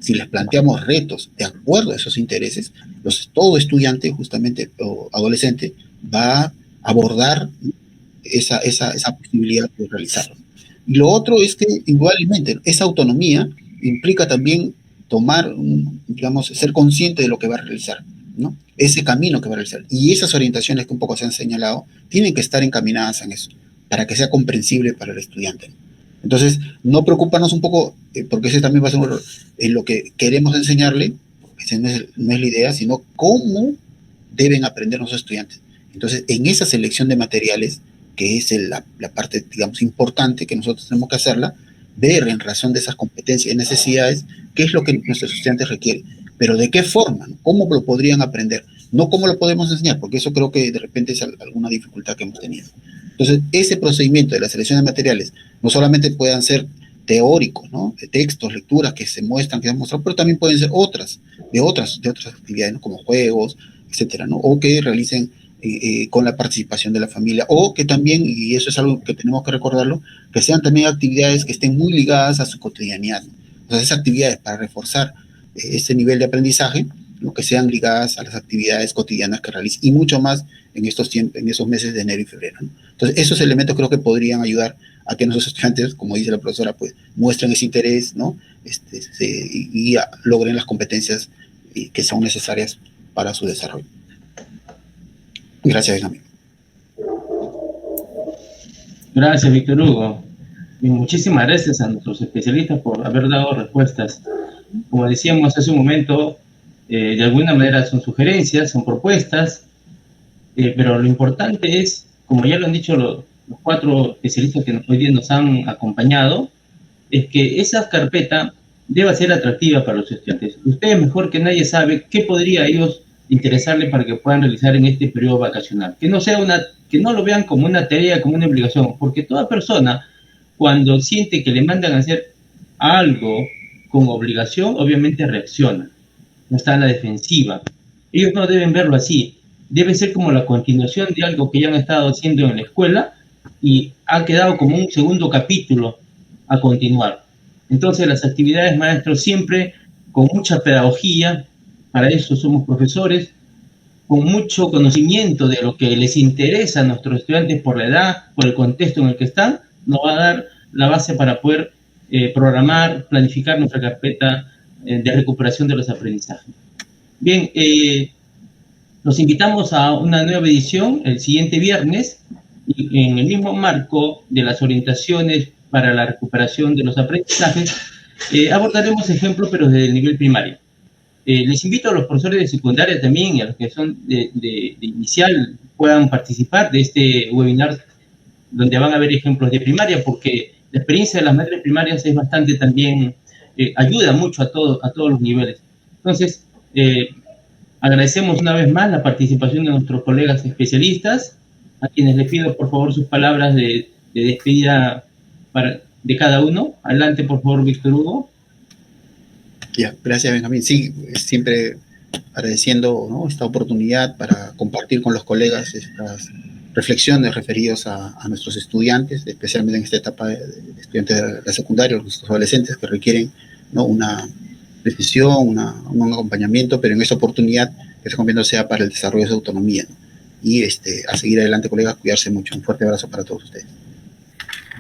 si les planteamos retos de acuerdo a esos intereses, todo estudiante, justamente, o adolescente, va a abordar esa posibilidad de realizarlo. Y lo otro es que, igualmente, esa autonomía implica también tomar, digamos, ser consciente de lo que va a realizar, ¿no? Ese camino que va a realizar. Y esas orientaciones que un poco se han señalado, tienen que estar encaminadas en eso, para que sea comprensible para el estudiante. Entonces, no preocuparnos un poco, porque ese también va a ser un error, en lo que queremos enseñarle, Esa no es la idea, sino cómo deben aprender nuestros estudiantes. Entonces, en esa selección de materiales, que es la parte, digamos, importante que nosotros tenemos que hacerla, ver en razón de esas competencias y necesidades qué es lo que nuestros estudiantes requieren, pero de qué forma, ¿no? Cómo lo podrían aprender, no cómo lo podemos enseñar, porque eso creo que de repente es alguna dificultad que hemos tenido. Entonces, ese procedimiento de la selección de materiales no solamente puedan ser teóricos, ¿no? De textos, lecturas que se muestran, que se han mostrado, pero también pueden ser otras actividades, ¿no? Como juegos, etcétera, ¿no? O que realicen con la participación de la familia, o que también, y eso es algo que tenemos que recordarlo, que sean también actividades que estén muy ligadas a su cotidianidad, ¿no? Entonces, esas actividades para reforzar ese nivel de aprendizaje, ¿no? Que sean ligadas a las actividades cotidianas que realicen, y mucho más en esos meses de enero y febrero, ¿no? Entonces, esos elementos creo que podrían ayudar a que nuestros estudiantes, como dice la profesora, pues muestren ese interés, ¿no? Y logren las competencias que son necesarias para su desarrollo. Gracias, Benjamín. Gracias, Víctor Hugo. Y muchísimas gracias a nuestros especialistas por haber dado respuestas. Como decíamos hace un momento, de alguna manera son sugerencias, son propuestas, pero lo importante es, como ya lo han dicho los 4 especialistas que hoy día nos han acompañado, es que esa carpeta deba ser atractiva para los estudiantes. Ustedes mejor que nadie saben qué podría a ellos interesarles para que puedan realizar en este periodo vacacional. Que no lo vean como una tarea, como una obligación, porque toda persona, cuando siente que le mandan a hacer algo con obligación, obviamente reacciona, no está en la defensiva. Ellos no deben verlo así, debe ser como la continuación de algo que ya han estado haciendo en la escuela y ha quedado como un segundo capítulo a continuar. Entonces, las actividades, maestros, siempre con mucha pedagogía, para eso somos profesores, con mucho conocimiento de lo que les interesa a nuestros estudiantes por la edad, por el contexto en el que están, nos va a dar la base para poder programar, planificar nuestra carpeta de recuperación de los aprendizajes. Bien, los invitamos a una nueva edición el siguiente viernes, y en el mismo marco de las orientaciones para la recuperación de los aprendizajes, abordaremos ejemplos, pero desde el nivel primario. Les invito a los profesores de secundaria también y a los que son de inicial puedan participar de este webinar donde van a ver ejemplos de primaria, porque la experiencia de las materias primarias es bastante también, ayuda mucho a todos los niveles. Entonces, agradecemos una vez más la participación de nuestros colegas especialistas, a quienes les pido por favor sus palabras de despedida de cada uno. Adelante, por favor, Víctor Hugo. Ya, gracias, Benjamín. Sí, siempre agradeciendo, ¿no?, esta oportunidad para compartir con los colegas estas reflexiones referidas a nuestros estudiantes, especialmente en esta etapa de estudiantes de la secundaria, nuestros adolescentes que requieren, ¿no?, una precisión, un acompañamiento, pero en esta oportunidad que se conviene sea para el desarrollo de su autonomía, ¿no? Y a seguir adelante, colegas, cuidarse mucho. Un fuerte abrazo para todos ustedes.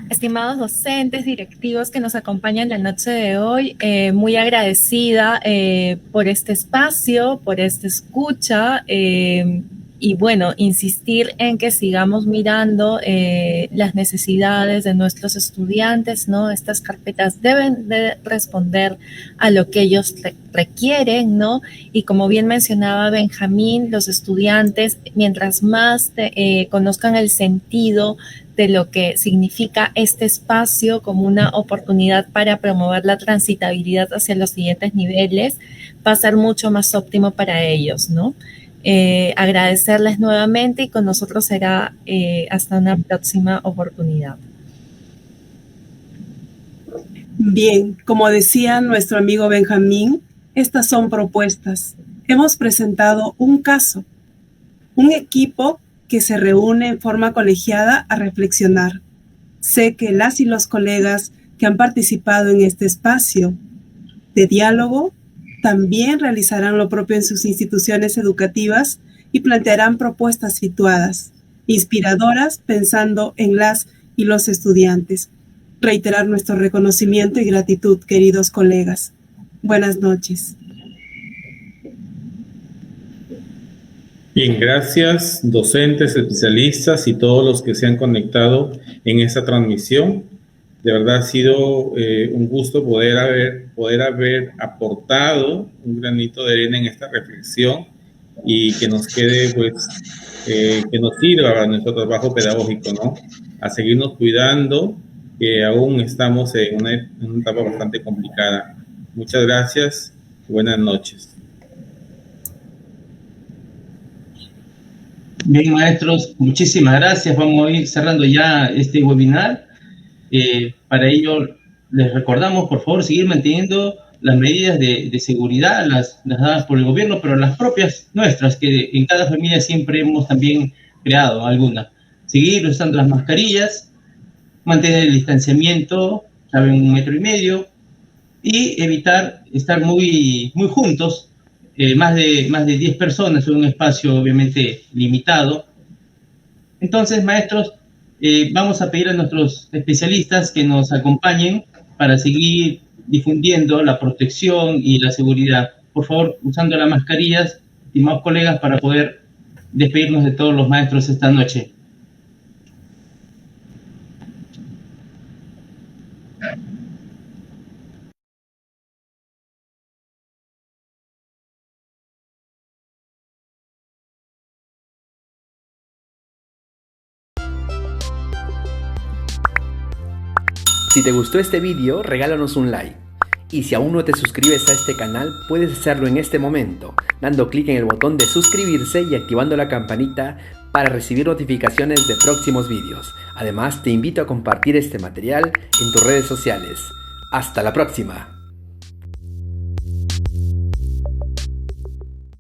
Estimados docentes, directivos que nos acompañan la noche de hoy, muy agradecida por este espacio, por esta escucha, y bueno, insistir en que sigamos mirando las necesidades de nuestros estudiantes, ¿no? Estas carpetas deben de responder a lo que ellos requieren, ¿no? Y como bien mencionaba Benjamín, los estudiantes, mientras más conozcan el sentido de lo que significa este espacio como una oportunidad para promover la transitabilidad hacia los siguientes niveles, va a ser mucho más óptimo para ellos, ¿no? Agradecerles nuevamente y con nosotros será hasta una próxima oportunidad. Bien, como decía nuestro amigo Benjamín, estas son propuestas. Hemos presentado un caso, un equipo que se reúne en forma colegiada a reflexionar. Sé que las y los colegas que han participado en este espacio de diálogo también realizarán lo propio en sus instituciones educativas y plantearán propuestas situadas, inspiradoras, pensando en las y los estudiantes. Reiterar nuestro reconocimiento y gratitud, queridos colegas. Buenas noches. Bien, gracias, docentes, especialistas y todos los que se han conectado en esta transmisión De verdad ha sido un gusto poder haber aportado un granito de arena en esta reflexión y que nos quede, pues, que nos sirva para nuestro trabajo pedagógico, ¿no? A seguirnos cuidando, que aún estamos en una etapa bastante complicada. Muchas gracias y buenas noches. Bien, maestros, muchísimas gracias. Vamos a ir cerrando ya este webinar. Para ello, les recordamos, por favor, seguir manteniendo las medidas de seguridad, las dadas por el gobierno, pero las propias nuestras, que en cada familia siempre hemos también creado alguna. Seguir usando las mascarillas, mantener el distanciamiento, saben, 1,5 metros, y evitar estar muy juntos, más de 10 personas en un espacio obviamente limitado. Entonces, maestros, vamos a pedir a nuestros especialistas que nos acompañen para seguir difundiendo la protección y la seguridad. Por favor, usando las mascarillas, estimados colegas, para poder despedirnos de todos los maestros esta noche. Si te gustó este vídeo, regálanos un like. Y si aún no te suscribes a este canal, puedes hacerlo en este momento, dando clic en el botón de suscribirse y activando la campanita para recibir notificaciones de próximos vídeos. Además, te invito a compartir este material en tus redes sociales. ¡Hasta la próxima!